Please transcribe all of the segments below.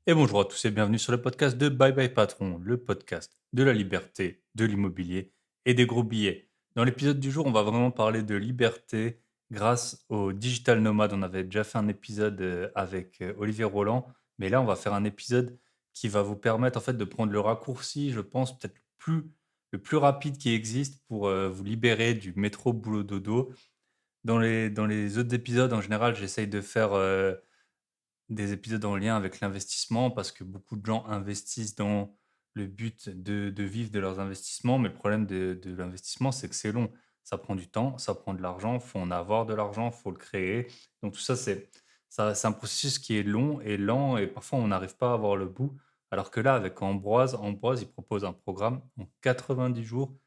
Et bonjour à tous et bienvenue sur le podcast de Bye Bye Patron, le podcast de la liberté, de l'immobilier et des gros billets. Dans l'épisode du jour, on va vraiment parler de liberté grâce au digital nomade. On avait déjà fait un épisode avec Olivier Roland, mais là, on va faire un épisode qui va vous permettre en fait de prendre le raccourci, je pense, peut-être le plus rapide qui existe pour vous libérer du métro boulot dodo. Dans les autres épisodes, en général, j'essaye de faire des épisodes en lien avec l'investissement parce que beaucoup de gens investissent dans le but de vivre de leurs investissements. Mais le problème de l'investissement, c'est que c'est long. Ça prend du temps, ça prend de l'argent, il faut en avoir de l'argent, il faut le créer. Donc tout ça, c'est un processus qui est long et lent et parfois on n'arrive pas à avoir le bout. Alors que là, avec Ambroise, il propose un programme en 90 jours.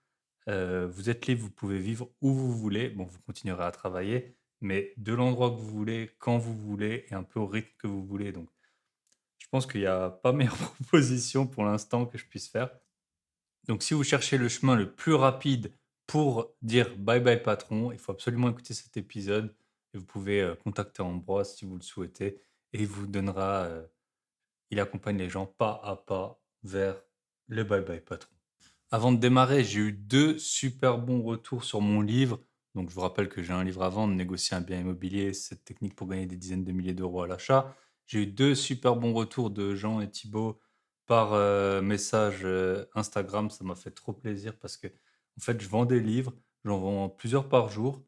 Vous êtes libre, vous pouvez vivre où vous voulez. Bon, vous continuerez à travailler, mais de l'endroit que vous voulez, quand vous voulez et un peu au rythme que vous voulez. Donc, je pense qu'il y a pas meilleure proposition pour l'instant que je puisse faire. Donc, si vous cherchez le chemin le plus rapide pour dire bye bye patron, il faut absolument écouter cet épisode et vous pouvez contacter Ambroise si vous le souhaitez et il vous donnera, il accompagne les gens pas à pas vers le bye bye patron. Avant de démarrer, j'ai eu 2 super bons retours sur mon livre. Donc je vous rappelle que j'ai un livre à vendre, Négocier un bien immobilier, 7 techniques pour gagner des dizaines de milliers d'euros à l'achat. J'ai eu 2 super bons retours de Jean et Thibaut par, message, Instagram. Ça m'a fait trop plaisir parce que en fait, je vends des livres, j'en vends plusieurs par jour,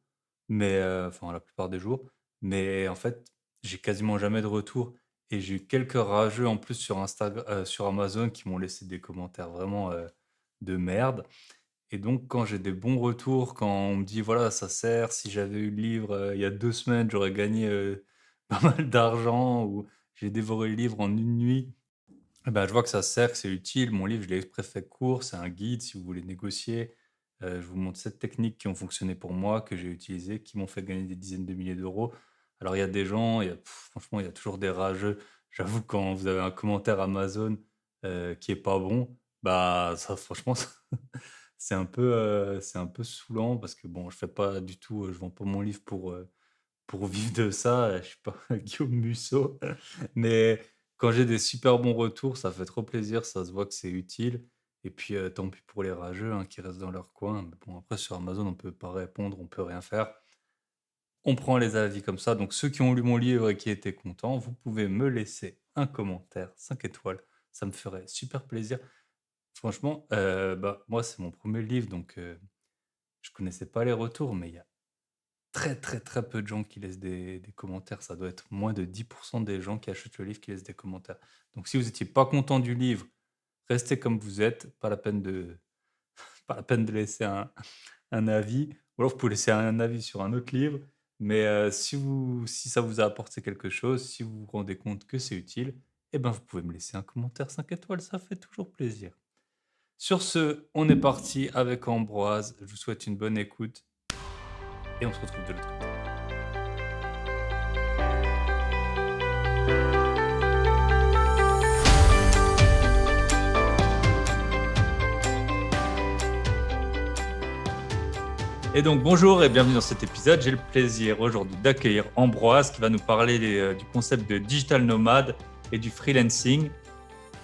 mais, enfin la plupart des jours, mais en fait, j'ai quasiment jamais de retour et j'ai eu quelques rageux en plus sur Amazon qui m'ont laissé des commentaires vraiment, de merde. Et donc, quand j'ai des bons retours, quand on me dit: «Voilà, ça sert, si j'avais eu le livre, il y a 2 semaines, j'aurais gagné, pas mal d'argent» ou «J'ai dévoré le livre en une nuit», et bah, je vois que ça sert, que c'est utile. Mon livre, je l'ai exprès fait court, c'est un guide si vous voulez négocier. Je vous montre 7 techniques qui ont fonctionné pour moi, que j'ai utilisées, qui m'ont fait gagner des dizaines de milliers d'euros. Alors il y a des gens, franchement, il y a toujours des rageux. J'avoue, quand vous avez un commentaire Amazon, qui est pas bon, bah, ça franchement, c'est un peu saoulant parce que bon, je fais pas du tout, je vends pas mon livre pour vivre de ça, je suis pas Guillaume Musso. Mais quand j'ai des super bons retours, ça fait trop plaisir, ça se voit que c'est utile et puis, tant pis pour les rageux, hein, qui restent dans leur coin. Mais bon, après sur Amazon, on peut pas répondre, on peut rien faire. On prend les avis comme ça, donc ceux qui ont lu mon livre et qui étaient contents, vous pouvez me laisser un commentaire 5 étoiles, ça me ferait super plaisir. Franchement, bah, moi, c'est mon premier livre, donc je connaissais pas les retours, mais il y a très, très, très peu de gens qui laissent des commentaires. Ça doit être moins de 10 des gens qui achètent le livre qui laissent des commentaires. Donc si vous étiez pas content du livre, restez comme vous êtes, pas la peine de pas la peine de laisser un avis ou alors vous pouvez laisser un avis sur un autre livre. Mais si ça vous a apporté quelque chose, si vous vous rendez compte que c'est utile, eh ben, vous pouvez me laisser un commentaire 5 étoiles, ça fait toujours plaisir. Sur ce, on est parti avec Ambroise. Je vous souhaite une bonne écoute et on se retrouve de l'autre côté. Et donc bonjour et bienvenue dans cet épisode. J'ai le plaisir aujourd'hui d'accueillir Ambroise qui va nous parler du concept de digital nomade et du freelancing.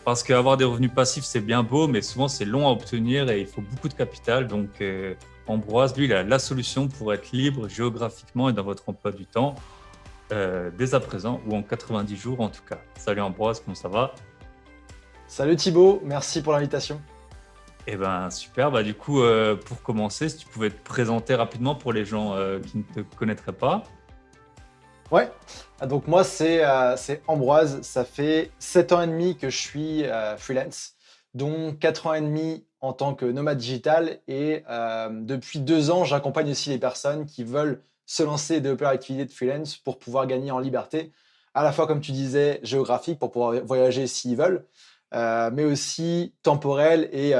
Parce qu'avoir des revenus passifs, c'est bien beau, mais souvent c'est long à obtenir et il faut beaucoup de capital. Donc Ambroise, lui, il a la solution pour être libre géographiquement et dans votre emploi du temps, dès à présent ou en 90 jours en tout cas. Salut Ambroise, comment ça va? Salut Thibaut, merci pour l'invitation. Eh ben super, bah du coup pour commencer, si tu pouvais te présenter rapidement pour les gens qui ne te connaîtraient pas. Ouais, donc moi c'est Ambroise, ça fait 7 ans et demi que je suis freelance, dont 4 ans et demi en tant que nomade digital et depuis 2 ans j'accompagne aussi les personnes qui veulent se lancer et développer leur activité de freelance pour pouvoir gagner en liberté, à la fois comme tu disais géographique pour pouvoir voyager s'ils veulent, mais aussi temporelle et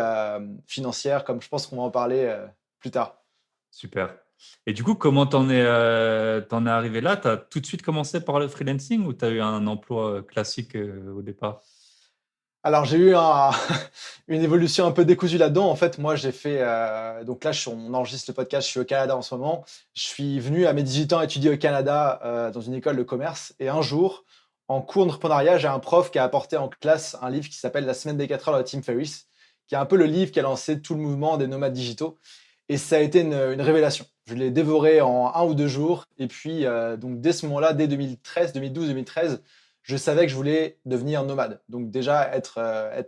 financière comme je pense qu'on va en parler plus tard. Super. Et du coup, comment t'en es arrivé là? Tu as tout de suite commencé par le freelancing ou tu as eu un emploi classique au départ? Alors j'ai eu une évolution un peu décousue là-dedans. En fait, moi j'ai fait, donc là on enregistre le podcast, je suis au Canada en ce moment. Je suis venu à mes 18 ans étudier au Canada, dans une école de commerce et un jour, en cours d'entrepreneuriat, j'ai un prof qui a apporté en classe un livre qui s'appelle La semaine des 4 heures de Tim Ferriss, qui est un peu le livre qui a lancé tout le mouvement des nomades digitaux. Et ça a été une révélation. Je l'ai dévoré en 1 ou 2 jours. Et puis, donc dès ce moment-là, dès 2013, 2012, 2013, je savais que je voulais devenir nomade. Donc déjà être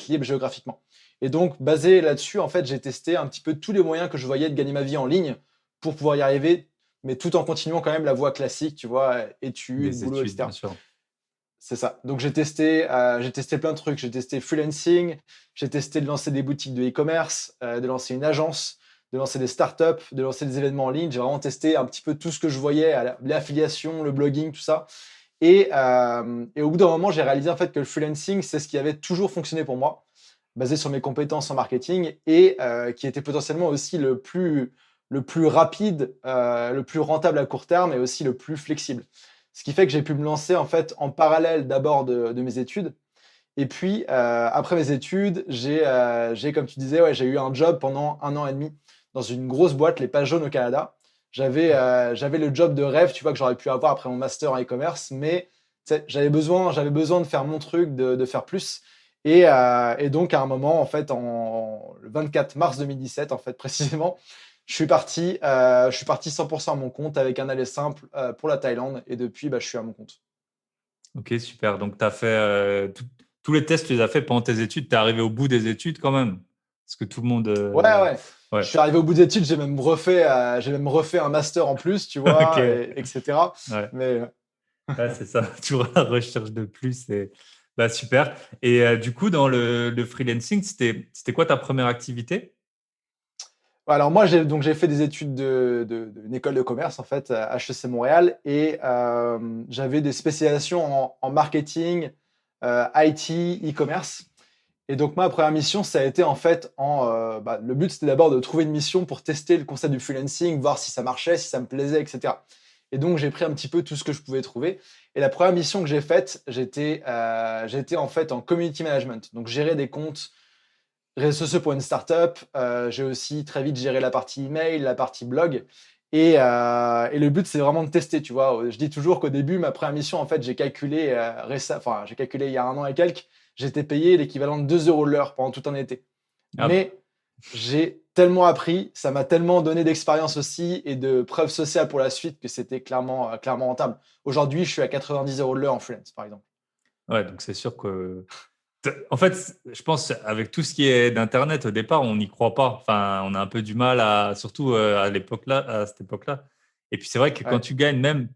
libre géographiquement. Et donc, basé là-dessus, en fait, j'ai testé un petit peu tous les moyens que je voyais de gagner ma vie en ligne pour pouvoir y arriver, mais tout en continuant quand même la voie classique, tu vois, études, Des boulot, études, bien etc. sûr. C'est ça. Donc j'ai testé plein de trucs. J'ai testé freelancing, j'ai testé de lancer des boutiques de e-commerce, de lancer une agence, de lancer des startups, de lancer des événements en ligne. J'ai vraiment testé un petit peu tout ce que je voyais, l'affiliation, le blogging, tout ça. Et au bout d'un moment, j'ai réalisé en fait que le freelancing, c'est ce qui avait toujours fonctionné pour moi, basé sur mes compétences en marketing et qui était potentiellement aussi le plus rapide, le plus rentable à court terme et aussi le plus flexible. Ce qui fait que j'ai pu me lancer en fait en parallèle d'abord de mes études. Et puis après mes études, comme tu disais, ouais, j'ai eu un job pendant 1 an et demi dans une grosse boîte, les Pages jaunes au Canada. J'avais le job de rêve, tu vois, que j'aurais pu avoir après mon master en e-commerce, mais tu sais, j'avais besoin de faire mon truc, de faire plus. Et donc à un moment, en fait, le 24 mars 2017, en fait précisément, je suis parti 100% à mon compte avec un aller simple pour la Thaïlande. Et depuis, bah, je suis à mon compte. Ok, super. Donc, tu as fait tous les tests, tu les as fait pendant tes études. Tu es arrivé au bout des études quand même. Parce que tout le monde. Ouais, ouais. Je Ouais. suis arrivé au bout des études, j'ai même refait un master en plus, tu vois, Ok. etc. Ouais. Mais Ouais, c'est ça. Toujours à la recherche de plus. Bah, super. Et du coup, dans le freelancing, c'était quoi ta première activité? alors moi, j'ai fait des études d'une école de commerce en fait à HEC Montréal et j'avais des spécialisations en marketing, IT, e-commerce. Et donc ma première mission, ça a été en fait le but c'était d'abord de trouver une mission pour tester le concept du freelancing, voir si ça marchait, si ça me plaisait, etc. Et donc j'ai pris un petit peu tout ce que je pouvais trouver. Et la première mission que j'ai faite, j'étais en fait en community management, donc gérer des comptes réseaux sociaux pour une startup. J'ai aussi très vite géré la partie email, la partie blog. Et le but, c'est vraiment de tester, tu vois. Je dis toujours qu'au début, ma première mission, en fait, j'ai calculé il y a 1 an et quelques, j'étais payé l'équivalent de 2 euros de l'heure pendant tout un été. Ah, bah, Mais j'ai tellement appris, ça m'a tellement donné d'expérience aussi et de preuves sociales pour la suite que c'était clairement rentable. Aujourd'hui, je suis à 90 euros de l'heure en freelance, par exemple. ouais, donc c'est sûr que. En fait, je pense avec tout ce qui est d'Internet, au départ, on n'y croit pas. Enfin, on a un peu du mal surtout à l'époque là, à cette époque-là. Et puis c'est vrai que quand Ouais, tu gagnes même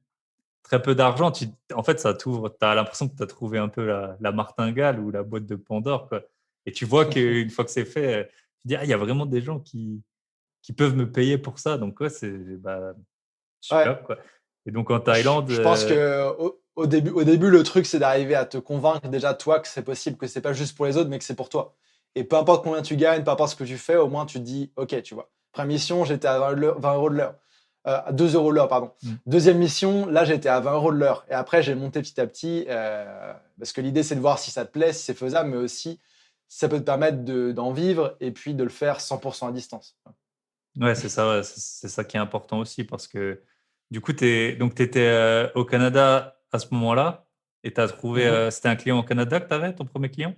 très peu d'argent, en fait, ça t'ouvre. Tu as l'impression que tu as trouvé un peu la martingale ou la boîte de Pandore, quoi. Et tu vois qu'une fois que c'est fait, tu dis, ah, il y a vraiment des gens qui peuvent me payer pour ça. Donc, ouais, c'est bah, ouais. super, quoi. Et donc, en Thaïlande, Je pense que au début, le truc, c'est d'arriver à te convaincre déjà toi que c'est possible, que c'est pas juste pour les autres, mais que c'est pour toi. Et peu importe combien tu gagnes, peu importe ce que tu fais, au moins tu te dis, ok, tu vois. Première mission, j'étais à 20 euros de l'heure. À 2 euros de l'heure, pardon. hmm. Deuxième mission, là, j'étais à 20 euros de l'heure. Et après, j'ai monté petit à petit, parce que l'idée, c'est de voir si ça te plaît, si c'est faisable, mais aussi si ça peut te permettre d'en vivre et puis de le faire 100% à distance. Ouais, c'est ça, ouais, c'est ça qui est important aussi parce que du coup, tu étais au Canada à ce moment-là et tu as trouvé, Mhm. c'était un client au Canada que tu avais, ton premier client?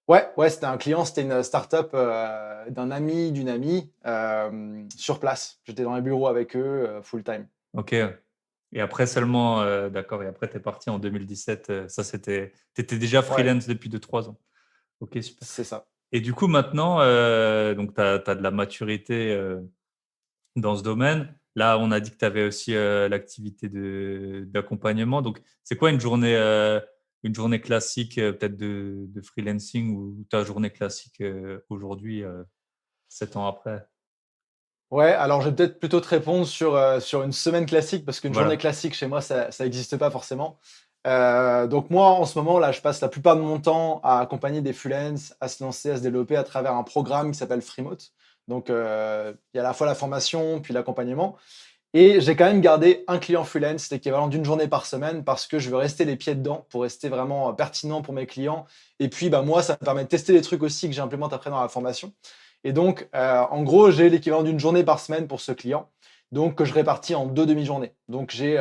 Ouais, ouais, c'était un client, c'était une startup d'un ami d'une amie sur place. J'étais dans les bureaux avec eux full time. Ok. Et après seulement, d'accord, et après, tu es parti en 2017. Ça, c'était, tu étais déjà Ouais, freelance depuis 2 3 ans. Ok, super. c'est ça. Et du coup, maintenant, donc, tu as de la maturité dans ce domaine. Là, on a dit que tu avais aussi l'activité d'accompagnement. Donc, c'est quoi une journée classique peut-être de freelancing ou ta journée classique aujourd'hui, 7 ans après? Ouais, alors je vais peut-être plutôt te répondre sur une semaine classique parce qu'une journée Voilà. classique chez moi, ça n'existe pas forcément. Donc moi, en ce moment, là, je passe la plupart de mon temps à accompagner des freelances, à se lancer, à se développer à travers un programme qui s'appelle Freemote. Donc il y a à la fois la formation puis l'accompagnement. Et j'ai quand même gardé un client freelance, l'équivalent d'une journée par semaine, parce que je veux rester les pieds dedans pour rester vraiment pertinent pour mes clients. Et puis, bah, moi, ça me permet de tester des trucs aussi que j'implémente après dans la formation. Et donc, en gros, j'ai l'équivalent d'une journée par semaine pour ce client. donc que je répartis en 2 demi-journées. Donc j'ai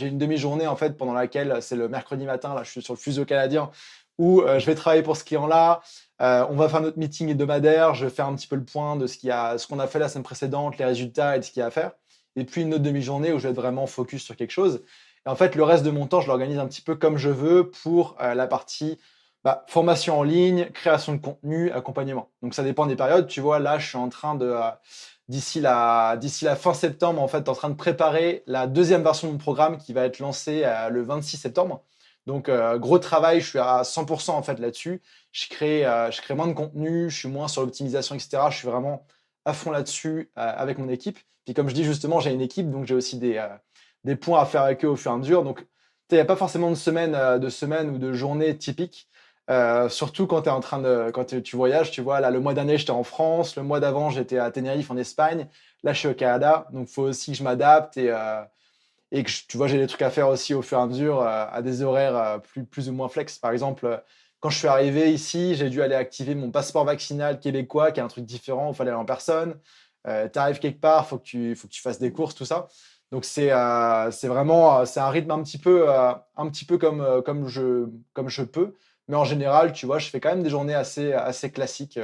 une demi-journée en fait pendant laquelle c'est le mercredi matin, là je suis sur le fuseau canadien, où je vais travailler pour ce client-là. On va faire notre meeting hebdomadaire, je vais faire un petit peu le point de ce qu'on a fait la semaine précédente, les résultats et de ce qu'il y a à faire. Et puis une autre demi-journée où je vais être vraiment focus sur quelque chose. Et en fait, le reste de mon temps, je l'organise un petit peu comme je veux pour la partie formation en ligne, création de contenu, accompagnement. Donc ça dépend des périodes. Tu vois, là, je suis en train de, d'ici la fin septembre, en fait, en train de préparer la deuxième version de mon programme qui va être lancée le 26 septembre. Donc gros travail, je suis à 100% en fait là-dessus. Je crée moins de contenu, je suis moins sur l'optimisation, etc. Je suis vraiment à fond là-dessus avec mon équipe. Puis comme je dis justement, j'ai une équipe, donc j'ai aussi des points à faire avec eux au fur et à mesure. Donc il n'y a pas forcément de semaine ou de journée typique. Surtout quand tu voyages, tu vois, là, le mois dernier, j'étais en France, le mois d'avant, j'étais à Tenerife en Espagne, là, je suis au Canada, donc il faut aussi que je m'adapte et que, tu vois, j'ai des trucs à faire aussi au fur et à mesure à des horaires plus ou moins flex. Par exemple, quand je suis arrivé ici, j'ai dû aller activer mon passeport vaccinal québécois, qui est un truc différent, il fallait aller en personne. Tu arrives quelque part, faut que tu fasses des courses, tout ça. Donc c'est vraiment c'est un rythme un petit peu comme je peux. Mais en général, tu vois, je fais quand même des journées assez classiques.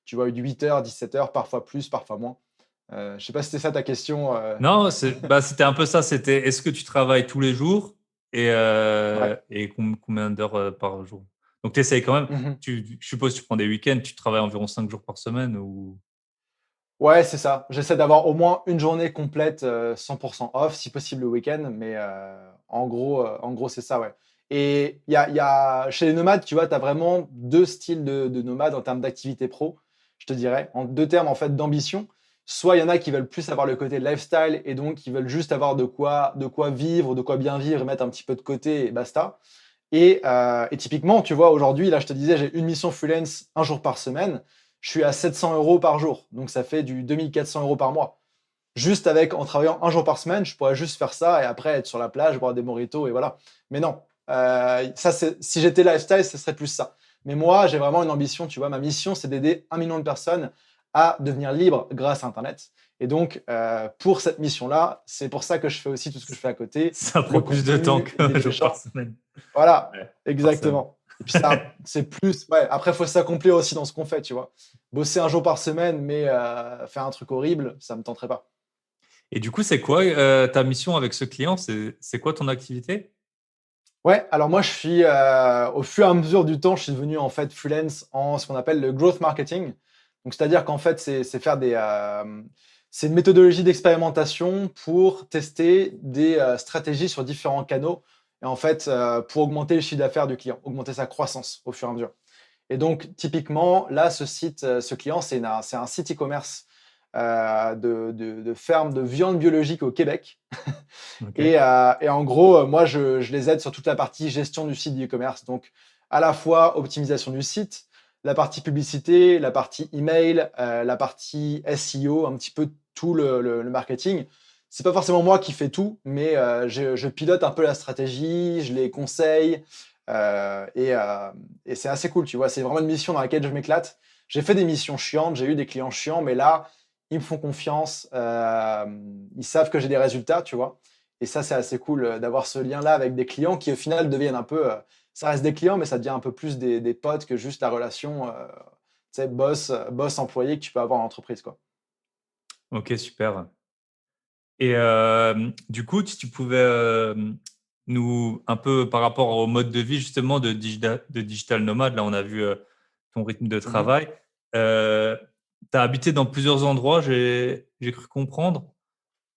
Tu vois, du 8h, 17h, parfois plus, parfois moins. Je sais pas si c'était ça ta question. Non, c'était un peu ça. C'était est-ce que tu travailles tous les jours Ouais. et combien d'heures par jour? Donc, tu essayes quand même. Mhm. Je suppose que tu prends des week-ends, tu travailles environ 5 jours par semaine ou. Ouais, c'est ça. J'essaie d'avoir au moins une journée complète 100% off, si possible le week-end. Mais en gros, c'est ça, ouais. Et chez les nomades, tu vois, tu as vraiment deux styles de nomades en termes d'activité pro, je te dirais, en deux termes en fait d'ambition. Soit il y en a qui veulent plus avoir le côté lifestyle et donc qui veulent juste avoir de quoi vivre, de quoi bien vivre et mettre un petit peu de côté et basta. Et typiquement, tu vois, aujourd'hui, là, je te disais, j'ai une mission freelance un jour par semaine. Je suis à 700 euros par jour. Donc, ça fait du 2400 euros par mois. Juste en travaillant un jour par semaine, je pourrais juste faire ça et après être sur la plage, boire des mojitos et voilà. Mais non, si j'étais lifestyle, ce serait plus ça. Mais moi, j'ai vraiment une ambition, tu vois, ma mission, c'est d'aider 1 million de personnes à devenir libres grâce à Internet. Et donc, pour cette mission-là, c'est pour ça que je fais aussi tout ce que je fais à côté, Ça prend le plus de temps contenu, les qu'un jour par échanges. semaine. Voilà, Ouais, forcément. exactement. Et puis ça, c'est plus. Ouais, après, il faut s'accomplir aussi dans ce qu'on fait, tu vois. Bosser un jour par semaine, mais faire un truc horrible, ça me tenterait pas. Et du coup, c'est quoi ta mission avec ce client? C'est quoi ton activité? Ouais, alors moi, au fur et à mesure du temps, je suis devenu en fait freelance en ce qu'on appelle le growth marketing. Donc, c'est-à-dire qu'en fait, c'est une méthodologie d'expérimentation pour tester des stratégies sur différents canaux et en fait, pour augmenter le chiffre d'affaires du client, augmenter sa croissance au fur et à mesure. Et donc, typiquement, là, ce client, c'est un site e-commerce de ferme de viande biologique au Québec. Ok. Et en gros, moi, je les aide sur toute la partie gestion du site e-commerce. Donc, à la fois optimisation du site, la partie publicité, la partie email, la partie SEO, un petit peu tout le marketing. C'est pas forcément moi qui fais tout, mais je pilote un peu la stratégie, je les conseille, et c'est assez cool, tu vois. C'est vraiment une mission dans laquelle je m'éclate. J'ai fait des missions chiantes, j'ai eu des clients chiants, mais là, ils me font confiance, ils savent que j'ai des résultats, tu vois. Et ça, c'est assez cool d'avoir ce lien-là avec des clients qui, au final, deviennent un peu. Ça reste des clients, mais ça devient un peu plus des potes que juste la relation tu sais, boss-employé que tu peux avoir en entreprise, quoi. Ok, super. Et du coup, si tu pouvais nous, un peu par rapport au mode de vie justement de digital nomade, là on a vu ton rythme de Mhm. travail. Tu as habité dans plusieurs endroits, j'ai cru comprendre.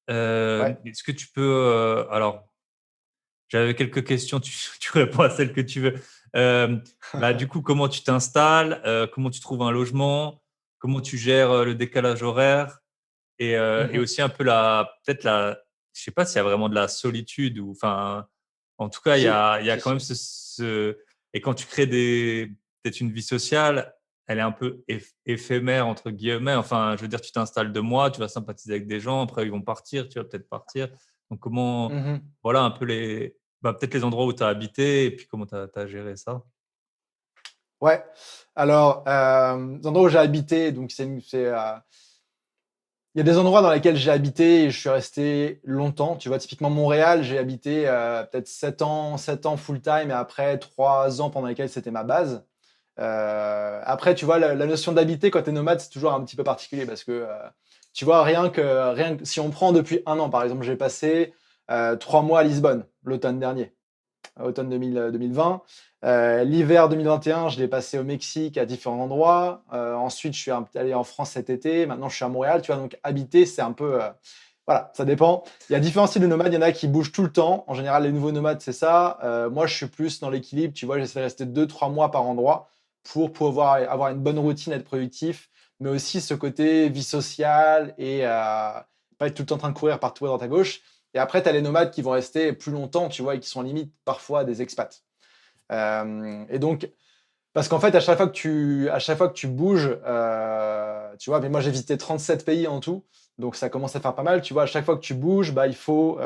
Ouais. Est-ce que tu peux... alors, j'avais quelques questions, tu réponds à celles que tu veux. Euh, du coup, comment tu t'installes, comment tu trouves un logement, comment tu gères le décalage horaire et Mhm. aussi un peu peut-être je sais pas s'il y a vraiment de la solitude ou, enfin, en tout cas, Si, il y a si, quand même si. et quand tu crées peut-être une vie sociale, elle est un peu éphémère, entre guillemets. Enfin, je veux dire, tu t'installes 2 mois, tu vas sympathiser avec des gens, après ils vont partir, tu vas peut-être partir. Donc, Mhm. voilà, un peu peut-être les endroits où tu as habité et puis comment tu as géré ça. Ouais. Alors, l'endroit où j'ai habité, donc Il y a des endroits dans lesquels j'ai habité et je suis resté longtemps. Tu vois, typiquement Montréal, j'ai habité peut-être 7 ans full-time et après 3 ans pendant lesquels c'était ma base. Après, tu vois, la notion d'habiter quand tu es nomade, c'est toujours un petit peu particulier parce que, tu vois, rien que si on prend depuis un an, par exemple, j'ai passé 3 mois à Lisbonne l'automne dernier, automne 2020. L'hiver 2021, je l'ai passé au Mexique à différents endroits. Ensuite, je suis allé en France cet été. Maintenant, je suis à Montréal. Tu vois, donc habiter, c'est un peu. Voilà, ça dépend. Il y a différents styles de nomades. Il y en a qui bougent tout le temps. En général, les nouveaux nomades, c'est ça. Moi, je suis plus dans l'équilibre. Tu vois, j'essaie de rester 2, 3 mois par endroit pour pouvoir avoir une bonne routine, être productif, mais aussi ce côté vie sociale et pas être tout le temps en train de courir partout à droite à gauche. Et après, tu as les nomades qui vont rester plus longtemps, tu vois, et qui sont limite parfois des expats. Et donc, parce qu'en fait, à chaque fois que tu bouges, tu vois, mais moi j'ai visité 37 pays en tout, donc ça commence à faire pas mal. Tu vois, à chaque fois que tu bouges, bah, il faut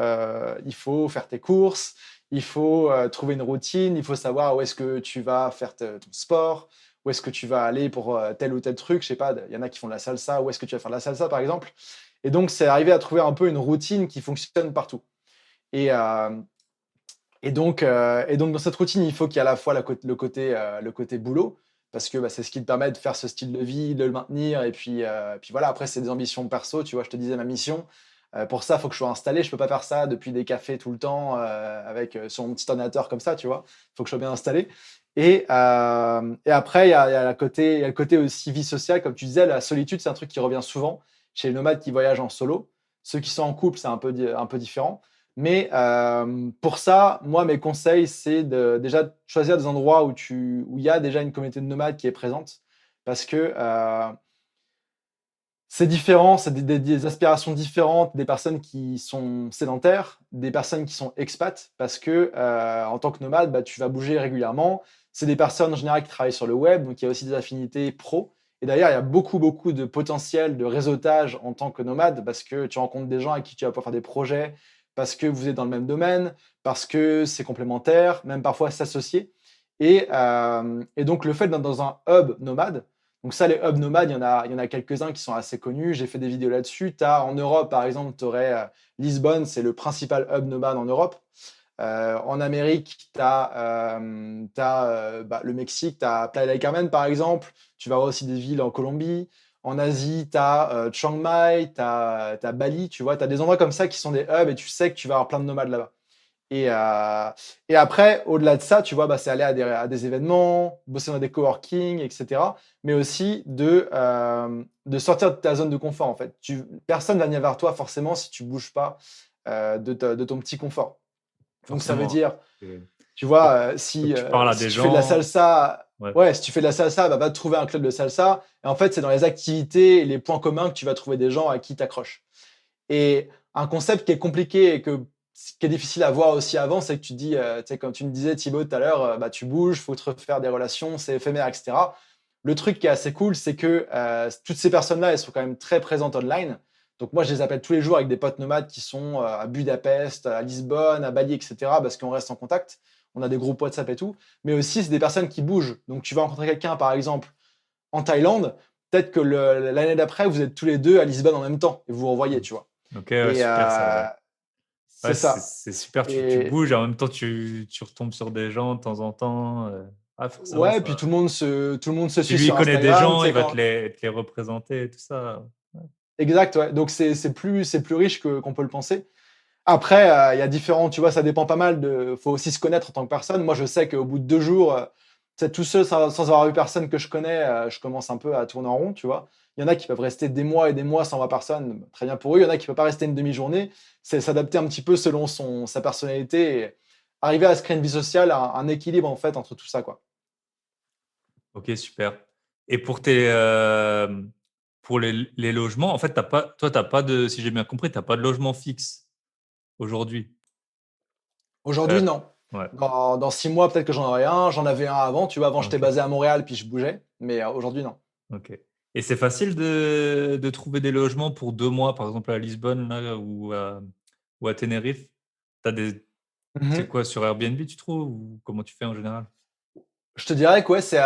faire tes courses, il faut trouver une routine, il faut savoir où est-ce que tu vas faire ton sport, où est-ce que tu vas aller pour tel ou tel truc. Je sais pas, il y en a qui font de la salsa, où est-ce que tu vas faire de la salsa par exemple. Et donc, c'est arriver à trouver un peu une routine qui fonctionne partout. Et, et donc, dans cette routine, il faut qu'il y ait à la fois le côté boulot, parce que bah, c'est ce qui te permet de faire ce style de vie, de le maintenir. Et puis voilà, après, c'est des ambitions perso. Tu vois, je te disais ma mission. Pour ça, il faut que je sois installé. Je peux pas faire ça depuis des cafés tout le temps sur mon petit ordinateur comme ça, tu vois. Il faut que je sois bien installé. Et après, il y a le côté aussi vie sociale. Comme tu disais, la solitude, c'est un truc qui revient souvent chez les nomades qui voyagent en solo. Ceux qui sont en couple, c'est un peu différent. Mais pour ça, moi, mes conseils, c'est déjà choisir des endroits où il y a déjà une communauté de nomades qui est présente. Parce que c'est différent, c'est des aspirations différentes, des personnes qui sont sédentaires, des personnes qui sont expats, parce que en tant que nomade, bah, tu vas bouger régulièrement. C'est des personnes en général qui travaillent sur le web, donc il y a aussi des affinités pro. Et d'ailleurs, il y a beaucoup, beaucoup de potentiel de réseautage en tant que nomade, parce que tu rencontres des gens avec qui tu vas pouvoir faire des projets, parce que vous êtes dans le même domaine, parce que c'est complémentaire, même parfois s'associer. Et donc, le fait d'être dans un hub nomade, donc ça, les hubs nomades, il y en a quelques-uns qui sont assez connus. J'ai fait des vidéos là-dessus. En Europe, par exemple, tu aurais Lisbonne, c'est le principal hub nomade en Europe. En Amérique, tu as, le Mexique, tu as Playa del Carmen, par exemple. Tu vas avoir aussi des villes en Colombie. En Asie, tu as Chiang Mai, tu as, Bali. Tu vois, tu as des endroits comme ça qui sont des hubs et tu sais que tu vas avoir plein de nomades là-bas. Et après, au-delà de ça, tu vois, bah, c'est aller à des événements, bosser dans des coworking, etc. Mais aussi de sortir de ta zone de confort, en fait. Personne ne va venir vers toi forcément si tu bouges pas de ton petit confort. Donc ça veut Forcément. dire, Et tu vois, faut que tu parles à si des tu fais de la gens. salsa, Ouais. ouais, si tu fais de la salsa, bah, va te trouver un club de salsa. Et en fait, c'est dans les activités et les points communs que tu vas trouver des gens à qui t'accroches. Et un concept qui est compliqué et qui est difficile à voir aussi avant, c'est que tu dis, tu sais, comme tu me disais Thibaut tout à l'heure, bah, tu bouges, faut te refaire des relations, c'est éphémère, etc. Le truc qui est assez cool, c'est que toutes ces personnes-là, elles sont quand même très présentes online. Donc moi, je les appelle tous les jours avec des potes nomades qui sont à Budapest, à Lisbonne, à Bali, etc. Parce qu'on reste en contact. On a des groupes WhatsApp et tout. Mais aussi, c'est des personnes qui bougent. Donc tu vas rencontrer quelqu'un, par exemple, en Thaïlande. Peut-être que l'année d'après, vous êtes tous les deux à Lisbonne en même temps et vous vous revoyez, tu vois. Ok, ouais, Et super ça, ouais. c'est Ouais, ça. c'est super, tu Et bouges et en même temps tu retombes sur des gens de temps en temps. Ah, forcément, ouais, puis ça. tout le monde se Si suit lui il sur connaît des Instagram, tu gens, il sais va quand. te les représenter et tout ça. Ouais. Exact, ouais. Donc c'est plus riche qu'on peut le penser. Après, il y a différents, tu vois, ça dépend pas mal faut aussi se connaître en tant que personne. Moi, je sais qu'au bout de 2 jours, tu sais, tout seul, sans avoir vu personne que je connais, je commence un peu à tourner en rond, tu vois. Il y en a qui peuvent rester des mois et des mois sans voir personne, très bien pour eux. Il y en a qui peuvent pas rester une demi-journée. C'est s'adapter un petit peu selon sa personnalité et arriver à se créer une vie sociale, un équilibre en fait entre tout ça, quoi. Ok, super. Et pour les logements, en fait, t'as pas de, si j'ai bien compris, t'as pas de logement fixe aujourd'hui. Aujourd'hui, Euh, non. ouais, Dans 6 mois, peut-être que j'en aurai un. J'en avais un avant, tu vois. Avant, j'étais ok, basé à Montréal, puis je bougeais. Mais aujourd'hui, non. ok. Et c'est facile de trouver des logements pour 2 mois, par exemple à Lisbonne là, ou à Tenerife. T'as des, c'est Mhm. quoi sur Airbnb, tu trouves, ou comment tu fais en général? Je te dirais que ouais, c'est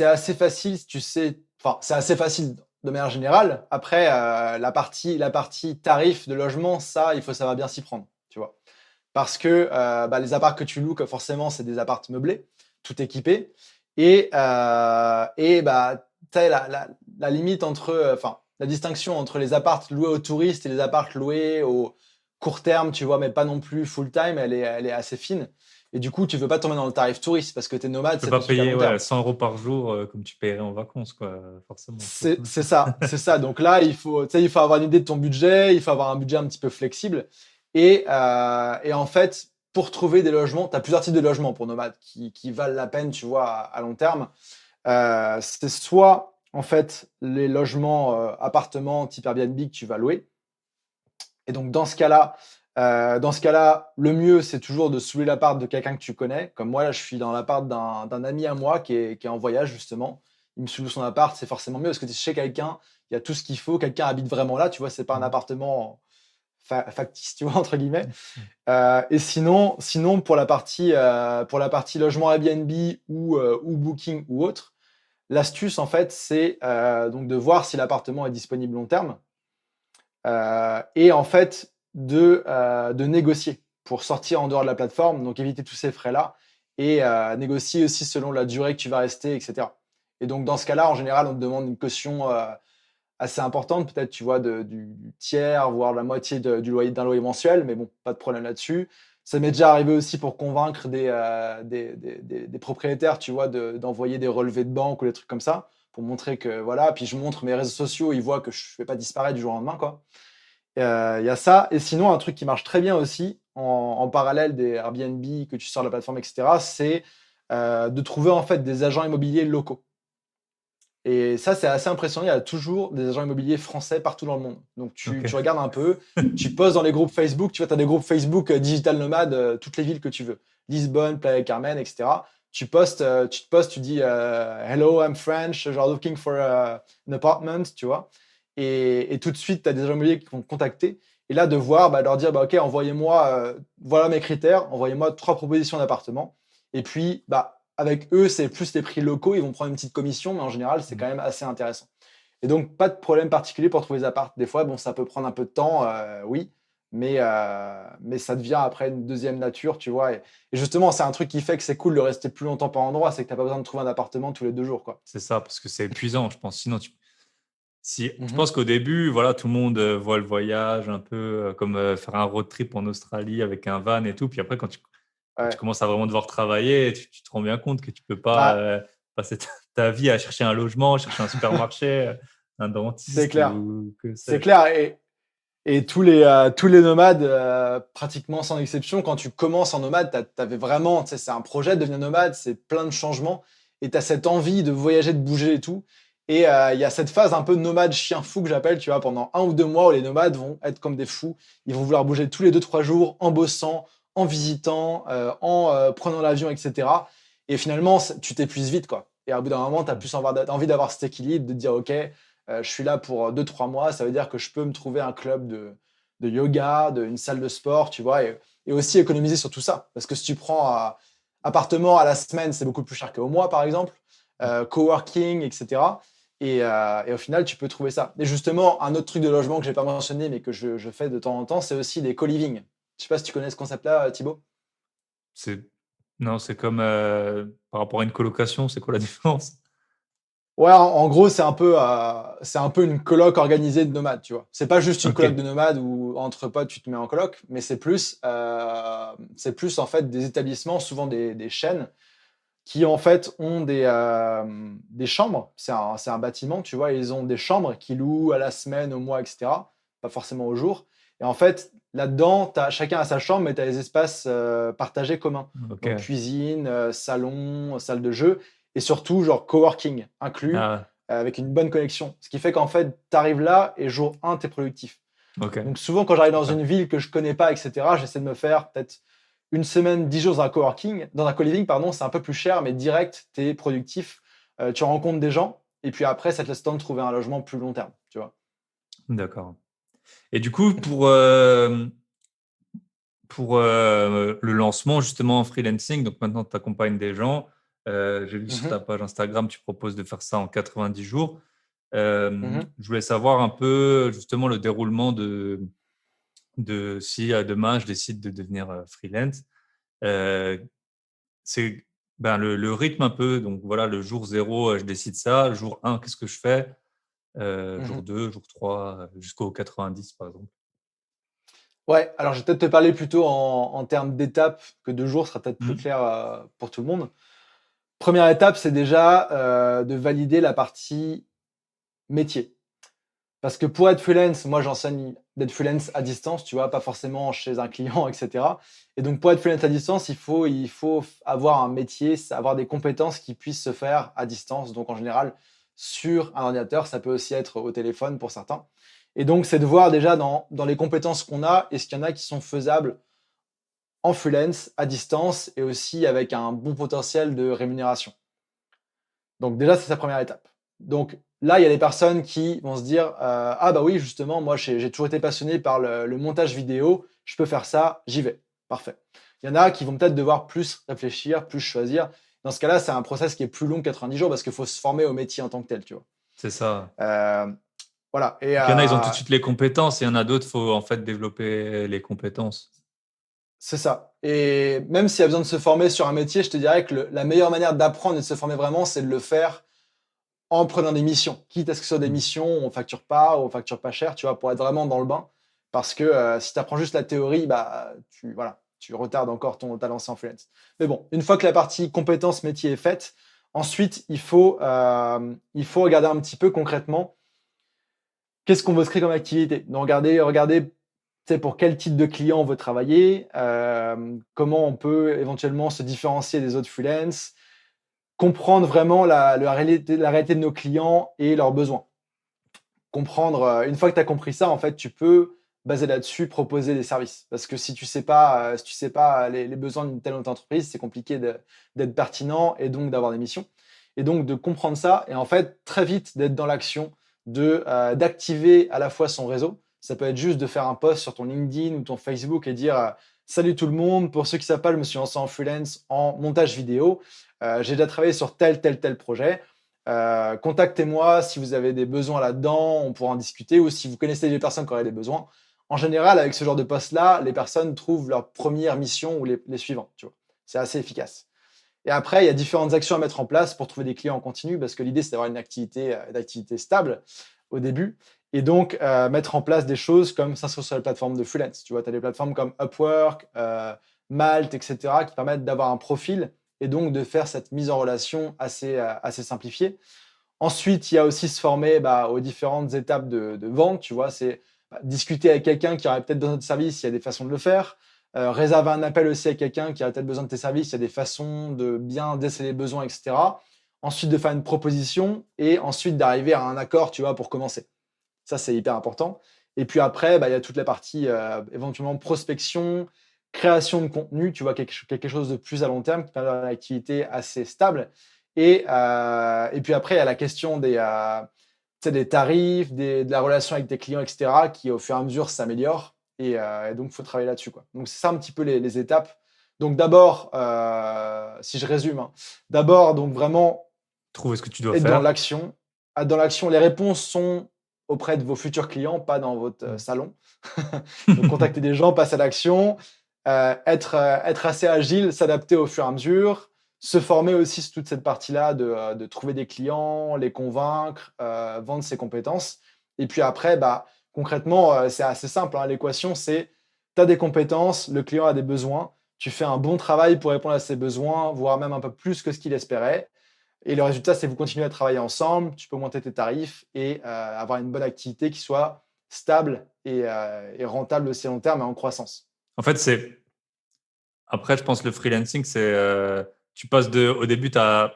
assez facile, si tu sais. Enfin, c'est assez facile. de manière générale. Après, la partie tarif de logement, ça, il faut savoir bien s'y prendre, tu vois. Parce que les apparts que tu loues, que forcément, c'est des apparts meublés, tout équipés. Et tu sais, la limite entre, enfin, la distinction entre les apparts loués aux touristes et les apparts loués au court terme, tu vois, mais pas non plus full time, elle est assez fine. Et du coup, tu veux pas tomber dans le tarif touriste parce que t'es nomade, Tu peux c'est pas ton truc à payer long terme. 100 euros par jour comme tu paierais en vacances, quoi, forcément. C'est ça, c'est ça. Donc là, tu sais, il faut avoir une idée de ton budget, il faut avoir un budget un petit peu flexible. Et en fait, pour trouver des logements, tu as plusieurs types de logements pour nomades qui valent la peine, tu vois, à long terme. C'est soit, en fait, les logements appartements type Airbnb que tu vas louer. Et donc, dans ce cas-là, le mieux, c'est toujours de sous l'appart de quelqu'un que tu connais. Comme moi, là, je suis dans l'appart d'un ami à moi qui est en voyage, justement. Il me loue son appart, c'est forcément mieux parce que tu es chez quelqu'un, il y a tout ce qu'il faut, quelqu'un habite vraiment là, tu vois, c'est pas un Mhm. appartement factice, tu vois, entre guillemets. Et sinon pour la partie logement Airbnb ou Booking ou autre, l'astuce, en fait, c'est donc de voir si l'appartement est disponible long terme. Et en fait, de négocier pour sortir en dehors de la plateforme, donc éviter tous ces frais-là et négocier aussi selon la durée que tu vas rester, et cetera. Et donc dans ce cas-là, en général, on te demande une caution, assez importante, peut-être, tu vois, du tiers, voire la moitié du loyer d'un loyer mensuel, mais bon, pas de problème là-dessus. Ça m'est déjà arrivé aussi pour convaincre des propriétaires, tu vois, d'envoyer des relevés de banque ou des trucs comme ça, pour montrer que voilà. Puis je montre mes réseaux sociaux, ils voient que je ne vais pas disparaître du jour au lendemain, quoi. Il y a ça. Et sinon, un truc qui marche très bien aussi, en parallèle des Airbnb que tu sors de la plateforme, etc., c'est de trouver en fait des agents immobiliers locaux. Et ça, c'est assez impressionnant. Il y a toujours des agents immobiliers français partout dans le monde. Donc, tu, Ok. tu regardes un peu, tu postes dans les groupes Facebook. Tu vois, tu as des groupes Facebook digital nomades, toutes les villes que tu veux. Lisbonne, Playa del Carmen, etc. Tu te postes, tu dis Hello, I'm French, genre looking for an apartment, tu vois. Et tout de suite, tu as des agents immobiliers qui vont te contacter. Et là, de voir, leur dire OK, envoyez-moi, voilà mes critères, envoyez-moi 3 propositions d'appartements. Et puis, avec eux, c'est plus les prix locaux, ils vont prendre une petite commission, mais en général, c'est quand même assez intéressant. Et donc, pas de problème particulier pour trouver des apparts. Des fois, bon, ça peut prendre un peu de temps, oui, mais ça devient après une deuxième nature, tu vois. Et justement, c'est un truc qui fait que c'est cool de rester plus longtemps par endroit, c'est que tu n'as pas besoin de trouver un appartement tous les 2 jours, quoi. C'est ça, parce que c'est épuisant, je pense. Sinon, si, je Mhm. pense qu'au début, voilà, tout le monde voit le voyage un peu comme faire un road trip en Australie avec un van et tout. Puis après, quand tu Ouais. commences à vraiment devoir travailler, tu te rends bien compte que tu peux pas Bah, passer ta vie à chercher un logement, chercher un supermarché, un c'est dentiste clair. ou que C'est sais-je. clair. Et tous les nomades, pratiquement sans exception, quand tu commences en nomade, tu avais vraiment, tu sais, c'est un projet de devenir nomade, c'est plein de changements, et tu as cette envie de voyager, de bouger et tout. Et il y a cette phase un peu nomade chien fou que j'appelle, tu vois, pendant 1 ou 2 mois où les nomades vont être comme des fous. Ils vont vouloir bouger tous les 2, 3 jours en bossant, en visitant, en prenant l'avion, etc. Et finalement, tu t'épuises vite, quoi. Et à bout d'un moment, tu as plus envie d'avoir cet équilibre, de te dire, OK, je suis là pour 2, 3 mois, ça veut dire que je peux me trouver un club de yoga, une salle de sport, tu vois, et aussi économiser sur tout ça. Parce que si tu prends un appartement à la semaine, c'est beaucoup plus cher qu'au mois, par exemple, coworking, etc. Et au final, tu peux trouver ça. Et justement, un autre truc de logement que je n'ai pas mentionné, mais que je fais de temps en temps, c'est aussi les co-living. Je sais pas si tu connais ce concept-là, Thibaut. C'est, non, c'est comme par rapport à une colocation, c'est quoi la différence? Ouais, en gros, c'est un peu une coloc organisée de nomades, tu vois. C'est pas juste une Ok. coloc de nomades où entre potes tu te mets en coloc, mais c'est plus en fait des établissements, souvent des chaînes, qui en fait ont des chambres. C'est un bâtiment, tu vois. Ils ont des chambres qui louent à la semaine, au mois, etc. Pas forcément au jour. Et en fait, là-dedans, chacun a sa chambre, mais tu as des espaces partagés communs. Ok. Donc cuisine, salon, salle de jeu, et surtout genre coworking inclus, Ah, avec une bonne connexion. Ce qui fait qu'en fait, tu arrives là et jour 1, tu es productif. ok. Donc souvent, quand j'arrive dans Super. une ville que je connais pas, etc., j'essaie de me faire peut-être une semaine, 10 jours dans un coworking, dans un co-living, pardon, c'est un peu plus cher, mais direct, tu es productif, tu rencontres des gens, et puis après, ça te laisse le temps de trouver un logement plus long terme, tu vois. D'accord. Et du coup, pour le lancement justement en freelancing, donc maintenant tu accompagnes des gens. J'ai vu sur ta Mhm. page Instagram, tu proposes de faire ça en 90 jours. Mhm. Je voulais savoir un peu justement le déroulement si demain je décide de devenir freelance. Euh, c'est le rythme un peu. Donc voilà, le jour zéro, je décide ça. Jour 1, qu'est-ce que je fais? Jour Mhm. 2, jour 3, jusqu'au 90 par exemple. Ouais, alors je vais peut-être te parler plutôt en termes d'étapes que de jours, ce sera peut-être plus Mhm. clair pour tout le monde. Première étape, c'est déjà de valider la partie métier. Parce que pour être freelance, moi j'enseigne d'être freelance à distance, tu vois, pas forcément chez un client, etc. Et donc pour être freelance à distance, il faut avoir un métier, avoir des compétences qui puissent se faire à distance. Donc en général, sur un ordinateur, ça peut aussi être au téléphone pour certains. Et donc c'est de voir déjà dans les compétences qu'on a, est-ce qu'il y en a qui sont faisables en freelance, à distance et aussi avec un bon potentiel de rémunération. Donc déjà, c'est sa première étape. Donc là, il y a des personnes qui vont se dire ah bah oui, justement, moi j'ai toujours été passionné par le montage vidéo, je peux faire ça, j'y vais. Parfait. Il y en a qui vont peut-être devoir plus réfléchir, plus choisir. Dans ce cas-là, c'est un process qui est plus long que 90 jours parce qu'il faut se former au métier en tant que tel, tu vois. C'est ça. Euh, voilà. Et Donc, il y en a, ils ont tout de suite les compétences, et il y en a d'autres, il faut en fait développer les compétences. c'est ça. Et même s'il y a besoin de se former sur un métier, je te dirais que la meilleure manière d'apprendre et de se former vraiment, c'est de le faire en prenant des missions. Quitte à ce que ce soit des Mm. missions, on facture pas cher, tu vois, pour être vraiment dans le bain. Parce que si tu apprends juste la théorie, bah, tu retardes encore ta lancée en freelance. Mais bon, une fois que la partie compétences métier est faite, ensuite, il faut regarder un petit peu concrètement qu'est-ce qu'on veut se créer comme activité. Donc, regarder tu sais, pour quel type de client on veut travailler, comment on peut éventuellement se différencier des autres freelance, comprendre vraiment la réalité de nos clients et leurs besoins. Comprendre, une fois que tu as compris ça, en fait, tu peux, basé là-dessus, proposer des services. Parce que si tu sais pas les besoins d'une telle ou telle entreprise, c'est compliqué d'être pertinent et donc d'avoir des missions. Et donc de comprendre ça et en fait, très vite d'être dans l'action, d'activer à la fois son réseau. Ça peut être juste de faire un post sur ton LinkedIn ou ton Facebook et dire, «Salut tout le monde, pour ceux qui ne savent pas, je me suis lancé en freelance en montage vidéo. J'ai déjà travaillé sur tel, tel, tel projet. Contactez-moi si vous avez des besoins là-dedans, on pourra en discuter ou si vous connaissez des personnes qui auraient des besoins. En général, avec ce genre de poste-là, les personnes trouvent leur première mission ou les suivantes. Tu vois. C'est assez efficace. Et après, il y a différentes actions à mettre en place pour trouver des clients en continu parce que l'idée, c'est d'avoir une activité stable au début. Et donc, mettre en place des choses comme s'inscrire sur les plateformes de freelance. Tu vois, tu as des plateformes comme Upwork, Malte, etc., qui permettent d'avoir un profil et donc de faire cette mise en relation assez simplifiée. Ensuite, il y a aussi se former aux différentes étapes de vente. Tu vois, c'est discuter avec quelqu'un qui aurait peut-être besoin de service, il y a des façons de le faire. Réserver un appel aussi avec quelqu'un qui aurait peut-être besoin de tes services, il y a des façons de bien déceler les besoins, etc. Ensuite, de faire une proposition et ensuite d'arriver à un accord, tu vois, pour commencer. Ça, c'est hyper important. Et puis après, il y a toute la partie éventuellement prospection, création de contenu, tu vois, quelque chose de plus à long terme qui permet d'avoir une activité assez stable. Et puis après, il y a la question tu sais, des tarifs, de la relation avec tes clients, etc., qui au fur et à mesure s'améliore. Et donc, il faut travailler là-dessus, quoi. Donc, c'est ça un petit peu les étapes. Donc, d'abord, si je résume, hein, d'abord, donc vraiment Trouver ce que tu dois être dans faire. l'action. Être dans l'action, les réponses sont auprès de vos futurs clients, pas dans votre Mm. salon. Donc, contacter des gens, passer à l'action, être assez agile, s'adapter au fur et à mesure, se former aussi sur toute cette partie-là de trouver des clients, les convaincre, vendre ses compétences. Et puis après, concrètement, c'est assez simple, hein. L'équation, c'est tu as des compétences, le client a des besoins, tu fais un bon travail pour répondre à ses besoins, voire même un peu plus que ce qu'il espérait. Et le résultat, c'est que vous continuez à travailler ensemble, tu peux monter tes tarifs et avoir une bonne activité qui soit stable et rentable aussi à long terme et en croissance. En fait, après, je pense que le freelancing, tu passes au début, tu n'as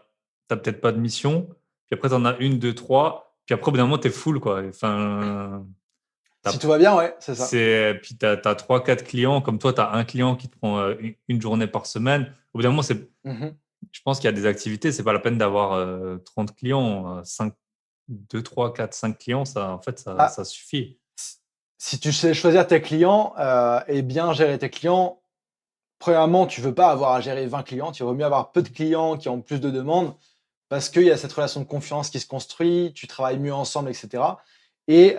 peut-être pas de mission, puis après, tu en as une, deux, trois, puis après, au bout d'un moment, tu es full, quoi. Enfin, Si t'as- tout va bien, ouais, c'est ça. puis tu as, trois, quatre clients, comme toi, tu as un client qui te prend une journée par semaine. Au bout d'un moment, Mhm. je pense qu'il y a des activités, c'est pas la peine d'avoir 30 clients, 5, 2, 3, 4, 5 clients, ça, en fait, ça Ah, suffit. si tu sais choisir tes clients et bien gérer tes clients, premièrement, tu veux pas avoir à gérer 20 clients, tu vaut mieux avoir peu de clients qui ont plus de demandes parce qu'il y a cette relation de confiance qui se construit, tu travailles mieux ensemble, etc. Et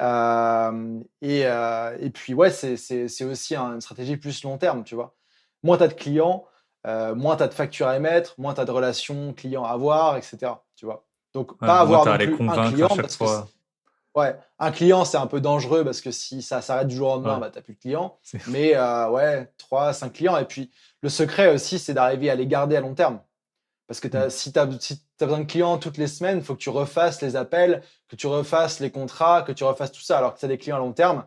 puis, ouais, c'est aussi une stratégie plus long terme, tu vois. Moins tu as de clients, moins tu as de factures à émettre, moins tu as de relations clients à avoir, etc. Tu vois. Donc, Ouais, pas moi, avoir tu as à non les plus un convaincre à client, chaque parce que fois. ouais, un client, c'est un peu dangereux parce que si ça s'arrête du jour au lendemain, Ouais, bah, tu plus de clients. c'est Mais ouais, 3, 5 clients. Et puis, le secret aussi, c'est d'arriver à les garder à long terme. Parce que mmh. si tu as besoin de clients toutes les semaines, il faut que tu refasses les appels, que tu refasses les contrats, que tu refasses tout ça. Alors que tu as des clients à long terme,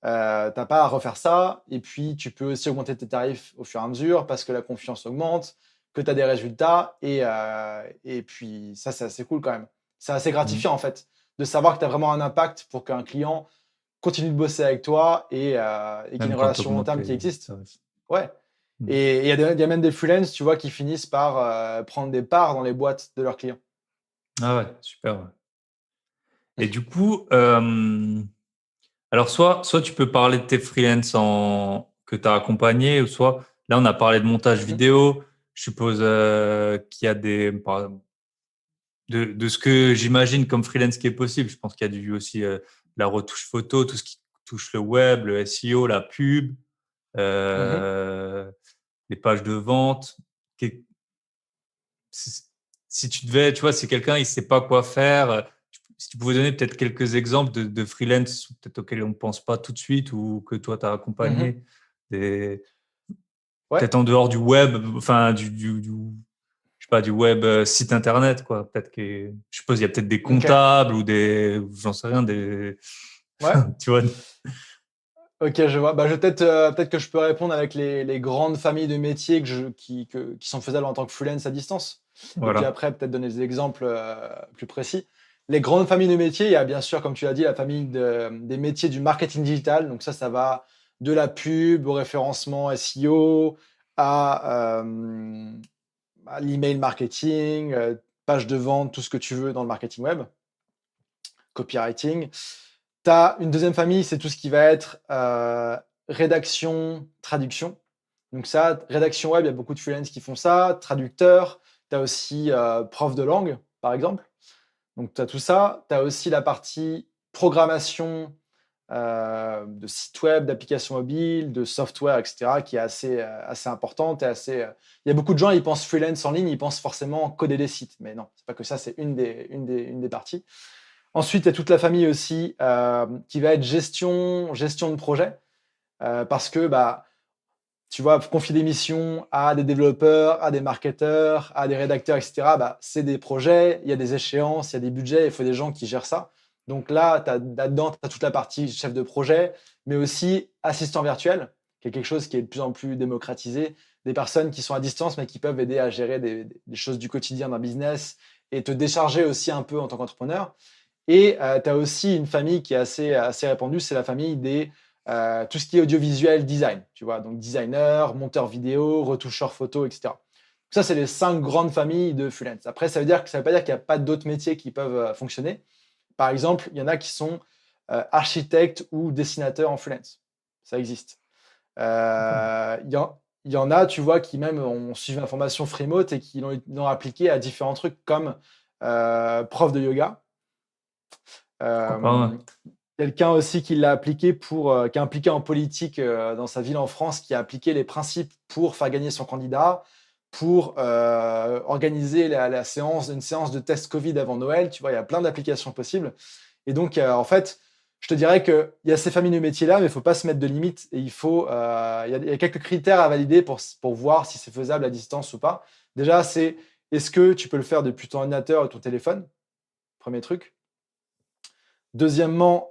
tu pas à refaire ça. Et puis, tu peux aussi augmenter tes tarifs au fur et à mesure parce que la confiance augmente, que tu as des résultats. Et puis, ça, c'est assez cool quand même. C'est assez Mmh. gratifiant en fait de savoir que tu as vraiment un impact pour qu'un client continue de bosser avec toi et qu'il y ait Même une quand tu relation long augmentes terme qui les existe. tarifs. Ouais. Mmh. Et il y a même des freelances, tu vois, qui finissent par prendre des parts dans les boîtes de leurs clients. Ah ouais, super, ouais. Et du coup, alors soit tu peux parler de tes freelances que tu as accompagnés, ou soit là, on a parlé de montage Mhm. vidéo. Je suppose qu'il y a de ce que j'imagine comme freelance qui est possible. Je pense qu'il y a aussi la retouche photo, tout ce qui touche le web, le SEO, la pub, Mhm. euh, les pages de vente. Qu'est- Si si tu devais, tu vois, si quelqu'un il sait pas quoi faire, si tu pouvais donner peut-être quelques exemples de freelance peut-être auxquels on ne pense pas tout de suite ou que toi tu as Mhm. accompagné, des, Ouais, peut-être en dehors du web, enfin je sais pas, du web site internet, quoi. Peut-être que, je suppose, il y a peut-être des ok. comptables ou j'en sais rien, Ouais, tu vois. ok, je vois. Bah, peut-être que je peux répondre avec les grandes familles de métiers qui sont faisables en tant que freelance à distance. Et puis Voilà. après, peut-être donner des exemples plus précis. Les grandes familles de métiers, il y a bien sûr, comme tu l'as dit, la famille des métiers du marketing digital. Donc ça va de la pub au référencement SEO à l'email marketing, page de vente, tout ce que tu veux dans le marketing web, copywriting. Tu as une deuxième famille, c'est tout ce qui va être rédaction, traduction. Donc ça, rédaction web, il y a beaucoup de freelance qui font ça. Traducteur, tu as aussi prof de langue, par exemple. Donc tu as tout ça. Tu as aussi la partie programmation de sites web, d'applications mobiles, de software, etc., qui est assez importante. Il y a beaucoup de gens, ils pensent freelance en ligne, ils pensent forcément coder des sites. Mais non, c'est pas que ça, c'est une des parties. Ensuite, il y a toute la famille aussi qui va être gestion de projet. Parce que bah, tu vois, confier des missions à des développeurs, à des marketeurs, à des rédacteurs, etc., bah, c'est des projets, il y a des échéances, il y a des budgets, il faut des gens qui gèrent ça. Donc là, là-dedans, tu as toute la partie chef de projet, mais aussi assistant virtuel, qui est quelque chose qui est de plus en plus démocratisé. Des personnes qui sont à distance, mais qui peuvent aider à gérer des choses du quotidien d'un business et te décharger aussi un peu en tant qu'entrepreneur. Et tu as aussi une famille qui est assez répandue, c'est la famille tout ce qui est audiovisuel design, tu vois, donc designer, monteur vidéo, retoucheur photo, etc. Ça, c'est les 5 grandes familles de freelance. Après, ça veut pas dire qu'il n'y a pas d'autres métiers qui peuvent fonctionner. Par exemple, il y en a qui sont architectes ou dessinateurs en freelance. Ça existe. D'accord. Il y en a, tu vois, qui même ont suivi ma formation Freemote et qui l'ont appliqué à différents trucs comme prof de yoga. Pourquoi pas, ouais. Euh, Quelqu'un aussi qui l'a appliqué qui a impliqué en politique dans sa ville en France, qui a appliqué les principes pour faire gagner son candidat, pour organiser une séance de test Covid avant Noël. Tu vois, il y a plein d'applications possibles. Et donc, en fait, je te dirais qu'il y a ces familles de métiers-là, mais il ne faut pas se mettre de limites. Et il y a quelques critères à valider pour voir si c'est faisable à distance ou pas. Déjà, c'est est-ce que tu peux le faire depuis ton ordinateur ou ton téléphone? Premier truc. Deuxièmement,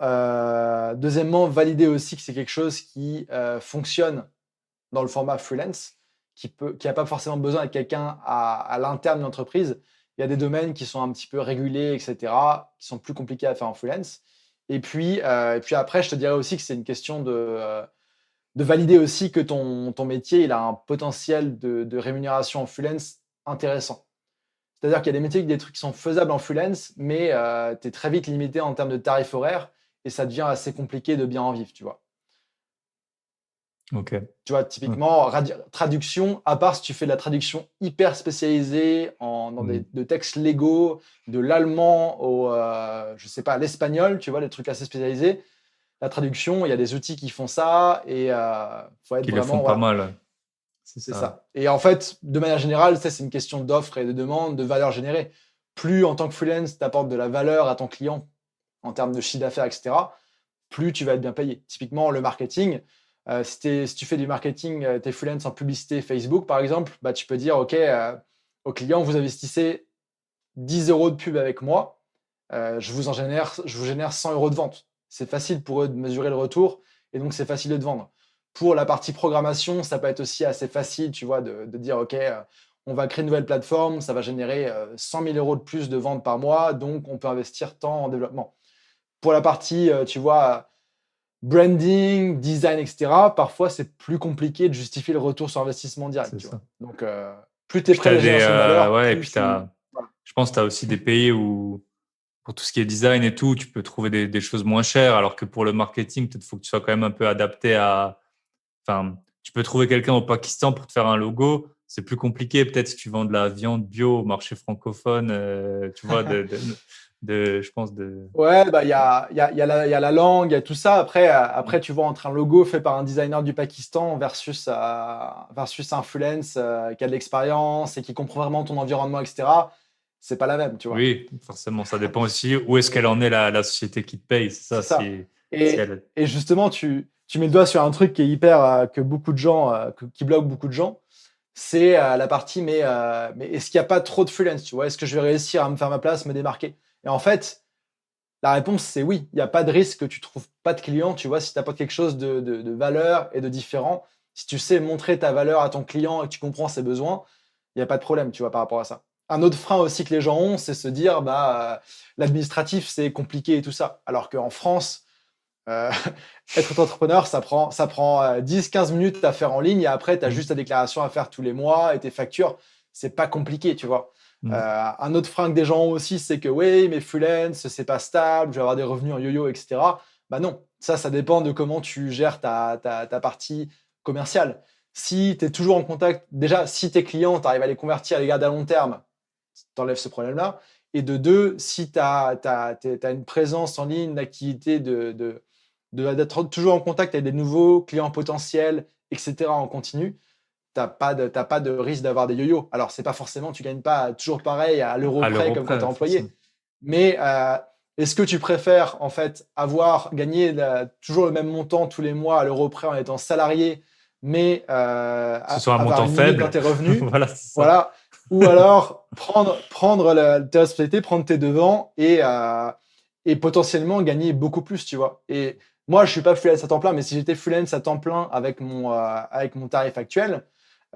valider aussi que c'est quelque chose qui fonctionne dans le format freelance, qui n'a pas forcément besoin d'être quelqu'un à l'interne d'une entreprise. Il y a des domaines qui sont un petit peu régulés, etc., qui sont plus compliqués à faire en freelance. Et puis après, je te dirais aussi que c'est une question de valider aussi que ton métier il a un potentiel de rémunération en freelance intéressant. C'est-à-dire qu'il y a des métiers, des trucs qui sont faisables en freelance, mais tu es très vite limité en termes de tarifs horaires et ça devient assez compliqué de bien en vivre, tu vois. Ok. Tu vois, Ouais. typiquement, traduction, à part si tu fais de la traduction hyper spécialisée dans Mm. de textes légaux, de l'allemand au, je sais pas, à l'espagnol, tu vois, des trucs assez spécialisés. La traduction, il y a des outils qui font ça et faut être Qui le font vraiment, pas voilà, mal. Ouais. C'est c'est ça. ça. Et en fait, de manière générale, ça, c'est une question d'offre et de demande, de valeur générée. Plus en tant que freelance, tu apportes de la valeur à ton client en termes de chiffre d'affaires, etc., plus tu vas être bien payé. Typiquement, le marketing, si tu fais du marketing, tu es freelance en publicité Facebook, par exemple, bah, tu peux dire, OK, au client, vous investissez 10 euros de pub avec moi, je vous génère 100 euros de vente. C'est facile pour eux de mesurer le retour et donc c'est facile de te vendre. Pour la partie programmation, ça peut être aussi assez facile, tu vois, de dire, OK, on va créer une nouvelle plateforme, ça va générer 100 000 euros de plus de ventes par mois, donc on peut investir tant en développement. Pour la partie, tu vois, branding, design, etc., parfois c'est plus compliqué de justifier le retour sur investissement direct, C'est tu vois. ça. Donc, plus tu es Puis prêt t'as à la génération de valeur, ouais, et plus puis tu. Voilà. je pense que tu as aussi des pays où, pour tout ce qui est design et tout, tu peux trouver des choses moins chères, alors que pour le marketing, peut-être faut que tu sois quand même un peu adapté à, enfin, tu peux trouver quelqu'un au Pakistan pour te faire un logo. C'est plus compliqué, peut-être si tu vends de la viande bio au marché francophone, tu vois, je pense Ouais, bah, il y a la langue, il y a tout ça. Après, tu vois, entre un logo fait par un designer du Pakistan versus un freelance qui a de l'expérience et qui comprend vraiment ton environnement, etc., c'est pas la même, tu vois. Oui, forcément, ça dépend aussi où est-ce qu'elle en est la société qui te paye, c'est ça, C'est ça. si Et, elle. et justement, tu mets le doigt sur un truc qui est hyper, que beaucoup de gens, qui bloque beaucoup de gens, c'est la partie, mais est-ce qu'il n'y a pas trop de freelance, tu vois? Est-ce que je vais réussir à me faire ma place, me démarquer? Et en fait, la réponse, c'est oui. Il n'y a pas de risque que tu trouves pas de clients, tu vois, si tu apportes quelque chose de valeur et de différent. Si tu sais montrer ta valeur à ton client et que tu comprends ses besoins, il n'y a pas de problème, tu vois, par rapport à ça. Un autre frein aussi que les gens ont, c'est se dire, bah, l'administratif, c'est compliqué et tout ça. Alors qu'en France, euh, être entrepreneur, ça prend 10-15 minutes à faire en ligne et après, tu as juste ta déclaration à faire tous les mois et tes factures. C'est pas compliqué, tu vois. Mm. Un autre frein que des gens ont aussi, c'est que oui, mais freelance, c'est pas stable, je vais avoir des revenus en yo-yo, etc. Bah non, ça dépend de comment tu gères ta partie commerciale. Si tu es toujours en contact, déjà, si tes clients, tu arrives à les convertir, à les garder à long terme, tu enlèves ce problème-là. Et de deux, si tu as une présence en ligne, une activité d'être toujours en contact avec des nouveaux clients potentiels, etc., en continu, t'as pas de risque d'avoir des yo-yo. Alors, c'est pas forcément, tu gagnes pas toujours pareil à l'euro À près l'euro comme quand tu es près, forcément. employé. Mais est-ce que tu préfères en fait avoir gagné toujours le même montant tous les mois à l'euro près en étant salarié, mais Que ce soit un avoir montant une limite dans faible, tes revenus, voilà, c'est ça. voilà, ou alors prendre tes responsabilités, prendre tes devants et potentiellement gagner beaucoup plus, tu vois. Et moi, je suis pas freelance à temps plein, mais si j'étais freelance à temps plein avec mon tarif actuel,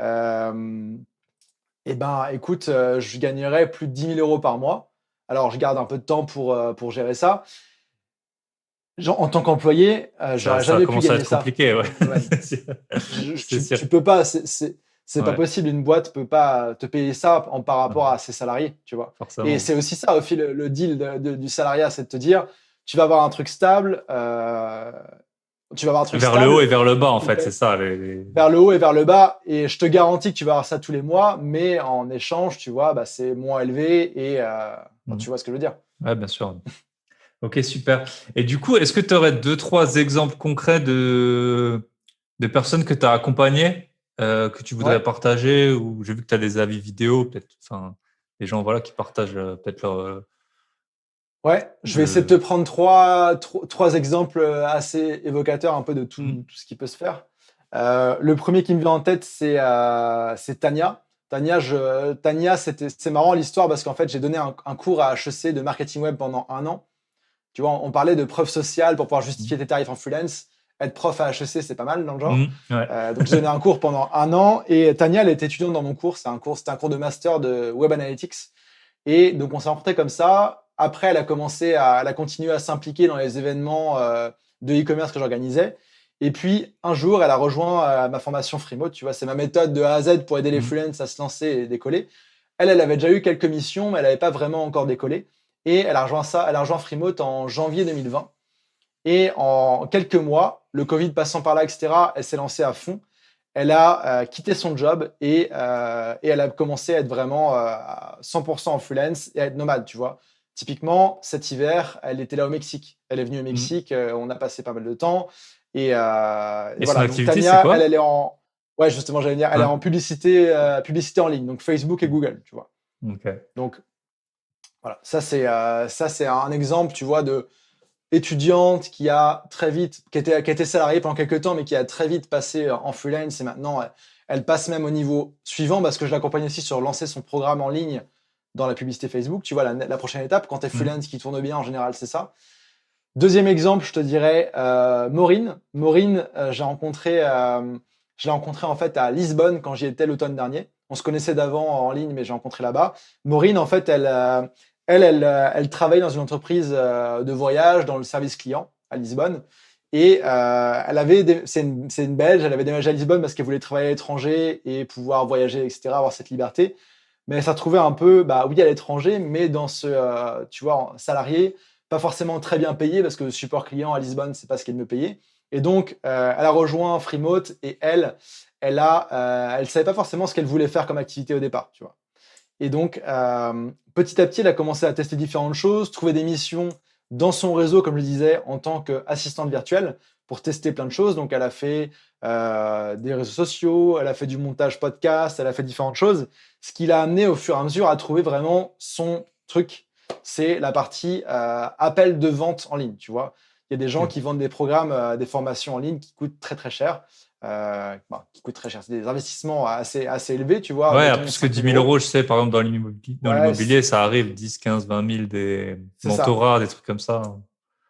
euh, eh ben, écoute, je gagnerais plus de 10 000 euros par mois. Alors, je garde un peu de temps pour gérer ça. En tant qu'employé, j'aurais Ça jamais pu commence à gagner être ça compliqué, dans ouais. mon domaine. C'est c'est sûr. Tu peux pas, c'est pas Ouais, possible. Une boîte peut pas te payer ça par rapport ouais, à ses salariés, tu vois. Et forcément. c'est aussi ça, au fil, le deal du salariat, c'est de te dire, tu vas avoir un truc stable, tu vas avoir un truc Vers le haut et stable, vers le bas, on en te fait, c'est paye ça. vers le haut et vers le bas, et je te garantis que tu vas avoir ça tous les mois, mais en échange, tu vois, bah, c'est moins élevé et enfin, Mm. tu vois ce que je veux dire. Ouais, bien sûr. Ok, super. Et du coup, est-ce que tu aurais deux, trois exemples concrets de personnes que tu as accompagnées, que tu voudrais Ouais. partager, ou j'ai vu que tu as des avis vidéo, peut-être, enfin, des gens, voilà, qui partagent peut-être leur, Ouais, je vais essayer de te le, prendre trois exemples assez évocateurs un peu de Mm. tout ce qui peut se faire. Le premier qui me vient en tête, c'est Tania. Tania, c'est marrant l'histoire parce qu'en fait, j'ai donné un cours à HEC de marketing web pendant un an. Tu vois, on parlait de preuve sociale pour pouvoir justifier tes tarifs en freelance. Être prof à HEC, c'est pas mal dans le genre. Ouais. Donc, j'ai donné un cours pendant un an et Tania, elle était étudiante dans mon cours. C'était un cours de master de Web Analytics. Et donc, on s'est rencontrés comme ça. Après, elle a continué à s'impliquer dans les événements de e-commerce que j'organisais. Et puis, un jour, elle a rejoint ma formation Freemode. Tu vois, c'est ma méthode de A à Z pour aider les Mm. freelances à se lancer et décoller. Elle avait déjà eu quelques missions, mais elle n'avait pas vraiment encore décollé. Et elle a rejoint Freemode en janvier 2020. Et en quelques mois, le Covid passant par là, etc., elle s'est lancée à fond. Elle a quitté son job et elle a commencé à être vraiment à 100% en freelance et à être nomade, tu vois. Typiquement, cet hiver, elle était là au Mexique. Elle est venue au Mmh. Mexique, on a passé pas mal de temps. Et Et son voilà, donc activité, c'est Tania, quoi? elle est en... Ouais, justement, j'allais dire, elle est Ouais. en publicité en ligne, donc Facebook et Mmh. Google, tu vois. OK. Donc voilà, ça c'est un exemple, tu vois, de étudiante qui a très vite, qui était salariée pendant quelques temps, mais qui a très vite passé en freelance et maintenant elle passe même au niveau suivant parce que je l'accompagne aussi sur lancer son programme en ligne dans la publicité Facebook. Tu vois, la prochaine étape, quand tu es Mmh. freelance qui tourne bien, en général, c'est ça. Deuxième exemple, je te dirais Maureen. Maureen, je l'ai rencontrée en fait à Lisbonne quand j'y étais l'automne dernier. On se connaissait d'avant en ligne, mais j'ai rencontré là-bas. Maureen, en fait, elle travaille dans une entreprise de voyage dans le service client à Lisbonne. Et c'est une Belge, elle avait déménagé à Lisbonne parce qu'elle voulait travailler à l'étranger et pouvoir voyager, etc., avoir cette liberté. Mais elle s'est retrouvée un peu, bah oui, à l'étranger, mais dans tu vois, salarié, pas forcément très bien payé parce que le support client à Lisbonne, c'est pas ce qu'elle me payait. Et donc, elle a rejoint Freemote et elle savait pas forcément ce qu'elle voulait faire comme activité au départ, tu vois. Et donc, petit à petit, elle a commencé à tester différentes choses, trouver des missions dans son réseau, comme je le disais, en tant qu'assistante virtuelle pour tester plein de choses. Donc, elle a fait des réseaux sociaux, elle a fait du montage podcast, elle a fait différentes choses. Ce qui l'a amené au fur et à mesure à trouver vraiment son truc. C'est la partie appel de vente en ligne, tu vois. Il y a des gens OK. qui vendent des programmes, des formations en ligne qui coûtent très très cher. Qui coûtent très cher. C'est des investissements assez élevés, tu vois, Ouais, à mettons plus que 5 10 000 000 euros. euros, je sais, par exemple, dans Ouais, l'immobilier, ça arrive 10, 15, 20 000 des c'est ça. mentorats, des trucs comme ça.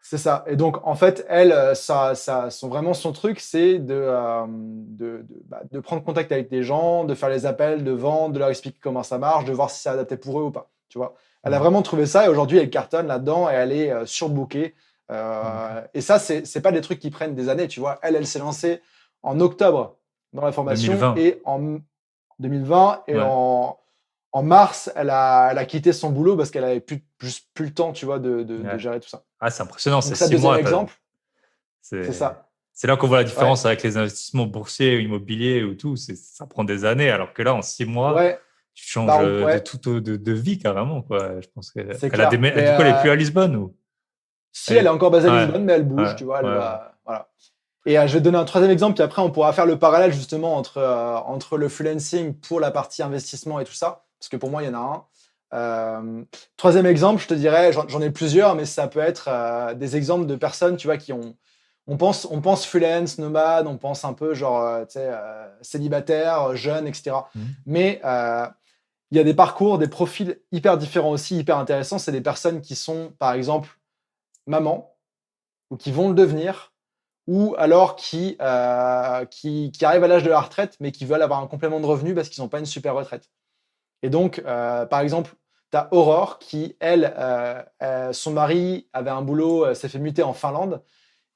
C'est ça. Et donc, en fait, elle, vraiment son truc, c'est de prendre contact avec des gens, de faire les appels, de vendre, de leur expliquer comment ça marche, de voir si c'est adapté pour eux ou pas. Tu vois. Elle a Mmh. vraiment trouvé ça et aujourd'hui, elle cartonne là-dedans et elle est surbookée. OK. Et ça, c'est pas des trucs qui prennent des années. Tu vois. Elle s'est lancée en octobre dans la formation 2020. et en 2020 et Ouais. en mars, elle a quitté son boulot parce qu'elle avait plus le temps, tu vois, de Ouais. gérer tout ça. Ah, c'est impressionnant, c'est Donc ça, 6 deuxième mois. exemple, c'est C'est ça. c'est là qu'on voit la Ouais, différence avec les investissements boursiers ou immobiliers ou tout. Ça prend des années, alors que là, en 6 mois, ouais, tu changes de ouais, tout de vie carrément, quoi. Je pense qu'elle c'est a clair. Mais du coup, elle est plus à Lisbonne ou si elle est encore basée à ouais, Lisbonne, mais elle bouge, ouais, tu vois, elle ouais, ouais. va, voilà. Et je vais te donner un troisième exemple, puis après on pourra faire le parallèle justement entre le freelancing pour la partie investissement et tout ça, parce que pour moi il y en a un. Troisième exemple, je te dirais, j'en ai plusieurs, mais ça peut être des exemples de personnes, tu vois, on pense freelance, nomade, on pense un peu genre, tu sais, célibataire, jeune, etc. Mmh. Mais il y a des parcours, des profils hyper différents aussi, hyper intéressants. C'est des personnes qui sont, par exemple, mamans ou qui vont le devenir, ou alors qui arrivent à l'âge de la retraite, mais qui veulent avoir un complément de revenu parce qu'ils n'ont pas une super retraite. Et donc, par exemple, tu as Aurore qui, elle, son mari avait un boulot, s'est fait muter en Finlande,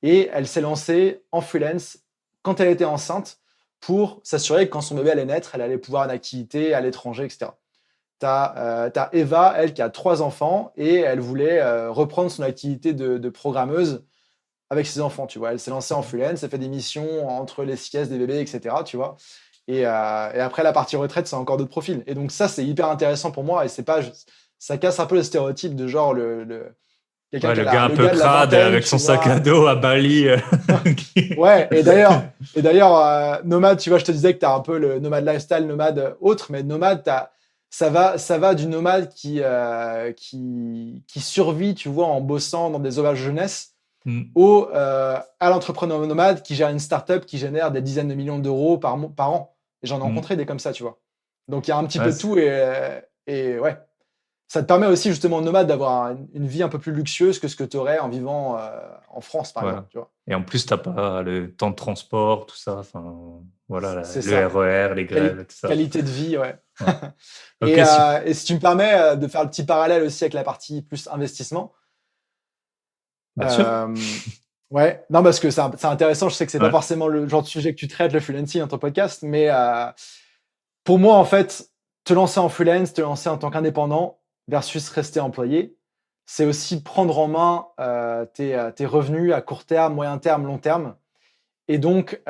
et elle s'est lancée en freelance quand elle était enceinte pour s'assurer que quand son bébé allait naître, elle allait pouvoir avoir une activité à l'étranger, etc. T'as Eva, elle, qui a 3 enfants et elle voulait reprendre son activité de programmeuse avec ses enfants, tu vois. Elle s'est lancée en freelance, elle fait des missions entre les siestes des bébés, etc., tu vois. Et après, la partie retraite, c'est encore d'autres profils. Et donc ça, c'est hyper intéressant pour moi et ça casse un peu le stéréotype de genre quelqu'un Ouais, qui a le gars un le peu gars de la crade vingtaine, avec tu son sac à vois. dos à Bali. Ouais, et d'ailleurs, nomade, tu vois, je te disais que tu as un peu le nomade lifestyle, nomade autre, mais nomade, ça va du nomade qui survit, tu vois, en bossant dans des auberges jeunesse, Mmh. à l'entrepreneur nomade qui gère une startup qui génère des dizaines de millions d'euros par an. Et j'en ai Mmh. rencontré des comme ça, tu vois. Donc il y a un petit Ouais, peu de tout et ouais. Ça te permet aussi, justement, nomade, d'avoir une vie un peu plus luxueuse que ce que tu aurais en vivant en France, par exemple, voilà. tu vois. Et en plus, t'as pas le temps de transport, tout ça. Enfin, voilà, C'est le ça. RER, les grèves et tout ça. Qualité de vie, ouais. Ouais. Et, Ok, super. euh, et si tu me permets de faire le petit parallèle aussi avec la partie plus investissement. Bien sûr. euh, ouais, non, parce que c'est intéressant. Je sais que c'est pas Ouais. forcément le genre de sujet que tu traites, le freelancing, dans ton podcast, mais pour moi, en fait, te lancer en freelance, te lancer en tant qu'indépendant versus rester employé, c'est aussi prendre en main tes revenus à court terme, moyen terme, long terme. Et donc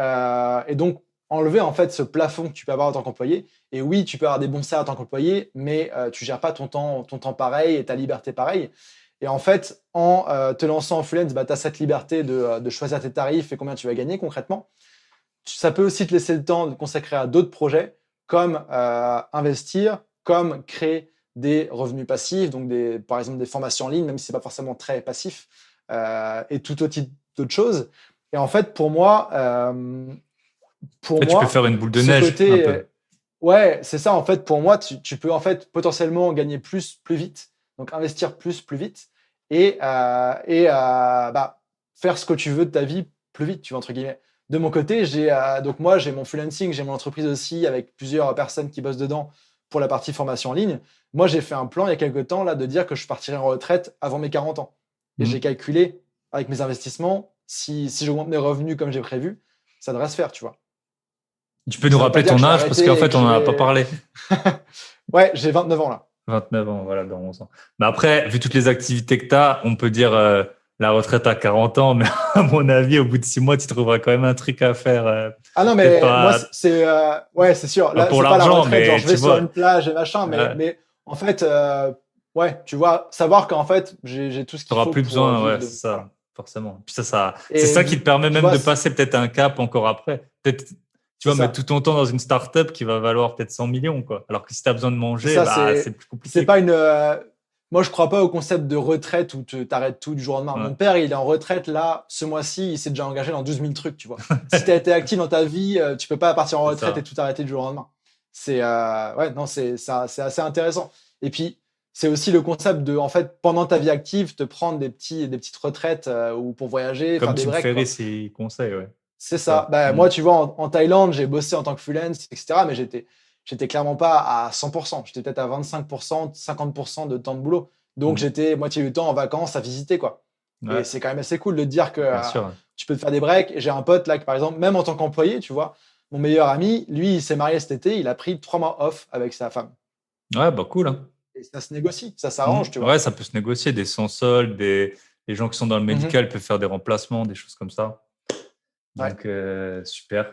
enlever en fait ce plafond que tu peux avoir en tant qu'employé. Et oui, tu peux avoir des bons salaires en tant qu'employé, mais tu gères pas ton temps pareil et ta liberté pareil. Et en fait, en te lançant en freelance, bah, tu as cette liberté de choisir tes tarifs et combien tu vas gagner concrètement. Ça peut aussi te laisser le temps de consacrer à d'autres projets, comme investir, comme créer des revenus passifs, donc par exemple des formations en ligne, même si c'est pas forcément très passif, et tout autre type d'autres choses. Et en fait, pour Là, tu peux moi, faire une boule de ce neige un côté, peu. ouais, c'est ça. En fait, pour moi, tu peux en fait potentiellement gagner plus vite, donc investir plus vite, et faire ce que tu veux de ta vie plus vite, tu vois, entre guillemets. De mon côté, donc moi, j'ai mon freelancing, j'ai mon entreprise aussi avec plusieurs personnes qui bossent dedans pour la partie formation en ligne. Moi, j'ai fait un plan il y a quelques temps là de dire que je partirais en retraite avant mes 40 ans. Et j'ai Mhm. calculé avec mes investissements, si j'augmente mes revenus comme j'ai prévu, ça devrait se faire, tu vois. Tu peux Donc nous ça veut pas rappeler dire que ton je vais âge parce qu'en arrêter et que fait, on je n'en a pas vais. parlé. Ouais, j'ai 29 ans là. 29 ans, voilà, dans 11 ans. Mais après, vu toutes les activités que tu as, on peut dire la retraite à 40 ans, mais à mon avis, au bout de 6 mois, tu trouveras quand même un truc à faire. Ah non, Peut-être mais moi, pas, ouais, c'est sûr. pas Là, pour c'est pas la l'argent, retraite, genre mais je tu vais sur vois. une plage et machin, mais, euh, mais en fait, ouais, tu vois, savoir qu'en fait, j'ai tout ce qu'il T'auras faut plus pour besoin, vivre ouais, de. c'est Voilà. ça, forcément. Puis c'est Et ça qui te permet tu même vois, de passer peut-être un cap encore après. Peut-être, tu c'est vois, mettre tout ça. ton temps dans une startup qui va valoir peut-être 100 millions, quoi. Alors que si tu as besoin de C'est manger, ça, bah, c'est plus c'est compliqué, pas quoi. une. Moi, je crois pas au concept de retraite où tu t'arrêtes tout du jour au lendemain. Ouais. Mon père, il est en retraite là, ce mois-ci, il s'est déjà engagé dans 12 000 trucs, tu vois. Si tu as été actif dans ta vie, tu peux pas partir en C'est retraite et ça. tout arrêter du jour au lendemain. Ouais, non, c'est assez intéressant. Et puis, c'est aussi le concept de, en fait, pendant ta vie active, te prendre des petites retraites ou pour voyager, Comme faire des Tim breaks, quoi. Ferriss, il conseille, ouais. C'est C'est ça. ça. Bah, Mm. moi, tu vois, en Thaïlande, j'ai bossé en tant que freelance, etc. Mais j'étais clairement pas à 100%. J'étais peut-être à 25%, 50% de temps de boulot. Donc, Mm. j'étais moitié du temps en vacances à visiter, quoi. Et Ouais, c'est quand même assez cool de te dire que bien sûr. tu peux te faire des breaks. Et j'ai un pote là, par exemple, même en tant qu'employé, tu vois, mon meilleur ami, lui, il s'est marié cet été, il a pris 3 mois off avec sa femme. Ouais, bah cool, hein. Et ça se négocie, ça Mm. s'arrange, tu Ouais, vois. ça peut se négocier, des sans-soldes, les gens qui sont dans le Mhm. médical peuvent faire des remplacements, des choses comme ça. Ouais. Donc, super.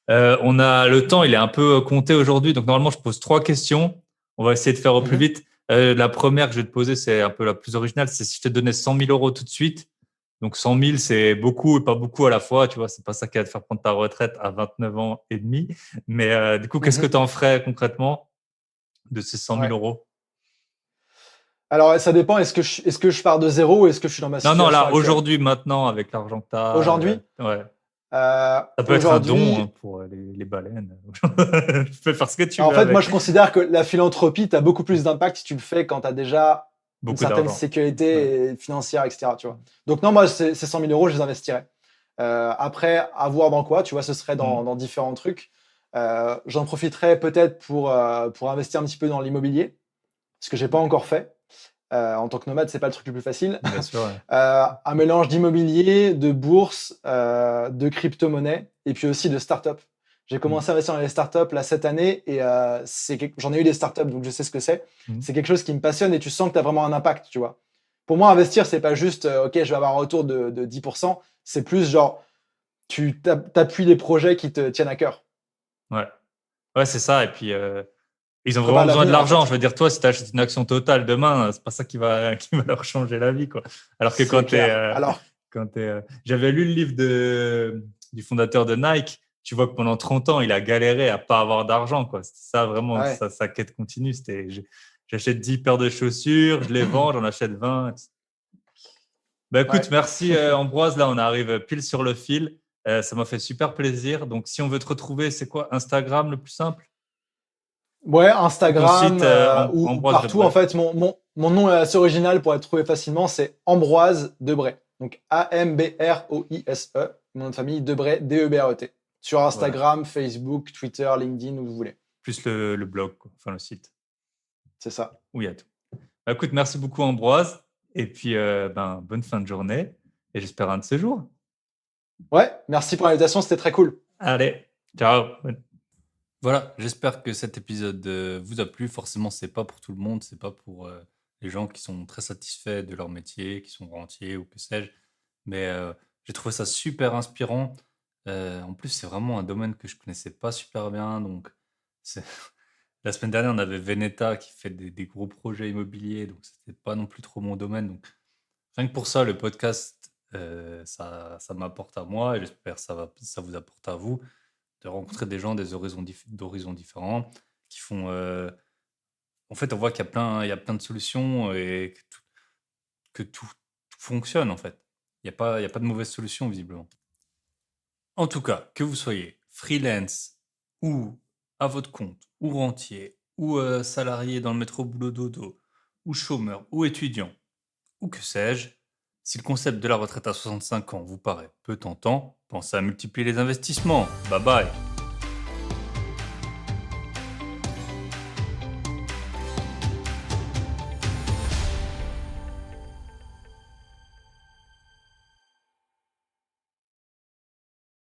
On a le temps, il est un peu compté aujourd'hui. Donc, normalement, je pose 3 questions. On va essayer de faire au plus Mhm. vite. La première que je vais te poser, c'est un peu la plus originale. C'est si je te donnais 100 000 euros tout de suite. Donc, 100 000, c'est beaucoup et pas beaucoup à la fois. Tu vois, c'est pas ça qui va te faire prendre ta retraite à 29 ans et demi. Mais du coup, qu'est-ce que Mhm. tu en ferais concrètement de ces 100 000 Ouais. euros? Alors, ça dépend. Est-ce que je pars de zéro ou est-ce que je suis dans ma Non, non, situation là, actuelle? aujourd'hui, maintenant, avec l'argent que tu as. Aujourd'hui, Ouais. euh, Ça peut être un don hein, aujourd'hui, pour les baleines. Tu peux faire ce que tu en veux fait, moi, avec. je considère que la philanthropie, tu as beaucoup plus d'impact si tu le fais quand tu as déjà une Beaucoup certaine d'argent. Ouais. sécurité financière, etc. Tu vois. Donc, non, moi, ces 100 000 euros, je les investirais. Après, à voir dans quoi, tu vois, ce serait Mm. dans différents trucs. J'en profiterais peut-être pour investir un petit peu dans l'immobilier, ce que j'ai pas encore fait. En tant que nomade, c'est pas le truc le plus facile. Bien sûr, ouais. Un mélange d'immobilier, de bourse, de crypto-monnaie et puis aussi de start-up. J'ai Mm. commencé à investir dans les startups là cette année et j'en ai eu des startups donc je sais ce que c'est. Mm. C'est quelque chose qui me passionne et tu sens que tu as vraiment un impact, tu vois. Pour moi, investir, c'est pas juste OK, je vais avoir un retour de 10%, c'est plus genre tu t'appuies les projets qui te tiennent à cœur. Ouais, ouais, c'est ça. Et puis, ils Tu ont prépares vraiment besoin de l'avenir en l'argent. fait. Je veux dire, toi, si tu achètes une action totale demain, c'est pas ça qui va, qui va leur changer la vie, quoi. Alors que C'est clair. Alors, j'avais lu le livre du fondateur de Nike. Tu vois que pendant 30 ans, il a galéré à pas avoir d'argent, quoi. C'était ça vraiment, ouais. sa quête continue. J'achète 10 paires de chaussures, je les vends, j'en achète 20. Bah écoute, Ouais. merci Ambroise. Là, on arrive pile sur le fil. Ça m'a fait super plaisir. Donc, si on veut te retrouver, c'est quoi? Instagram le plus simple? Ouais, Ou ton Instagram site ou Ambroise partout. En Debré? fait, mon nom est assez original pour être trouvé facilement. C'est Ambroise Debray. Donc Ambroise. Mon nom de famille, Debray, Debret. Sur Voilà. Instagram, Facebook, Twitter, LinkedIn, où vous voulez. Plus le blog, quoi. Enfin le site, C'est ça. où il y a tout. Bah, écoute, merci beaucoup Ambroise. Et puis, bonne fin de journée. Et j'espère un de ces jours. Ouais, merci pour l'invitation, c'était très cool. Allez, ciao. Voilà, j'espère que cet épisode vous a plu. Forcément, c'est pas pour tout le monde, c'est pas pour les gens qui sont très satisfaits de leur métier, qui sont rentiers ou que sais-je. Mais j'ai trouvé ça super inspirant. En plus, c'est vraiment un domaine que je connaissais pas super bien. Donc, c'est- la semaine dernière, on avait Veneta qui fait des gros projets immobiliers. Donc, c'était pas non plus trop mon domaine. Donc, rien que pour ça, le podcast, ça m'apporte à moi et j'espère que ça vous apporte à vous de rencontrer des gens d'horizons différents qui font. En fait, on voit qu'il y a plein de solutions et que tout fonctionne en fait. Il y a pas de mauvaise solution visiblement. En tout cas, que vous soyez freelance ou à votre compte, ou rentier, ou salarié dans le métro boulot dodo, ou chômeur, ou étudiant, ou que sais-je, si le concept de la retraite à 65 ans vous paraît peu tentant, pensez à multiplier les investissements. Bye bye.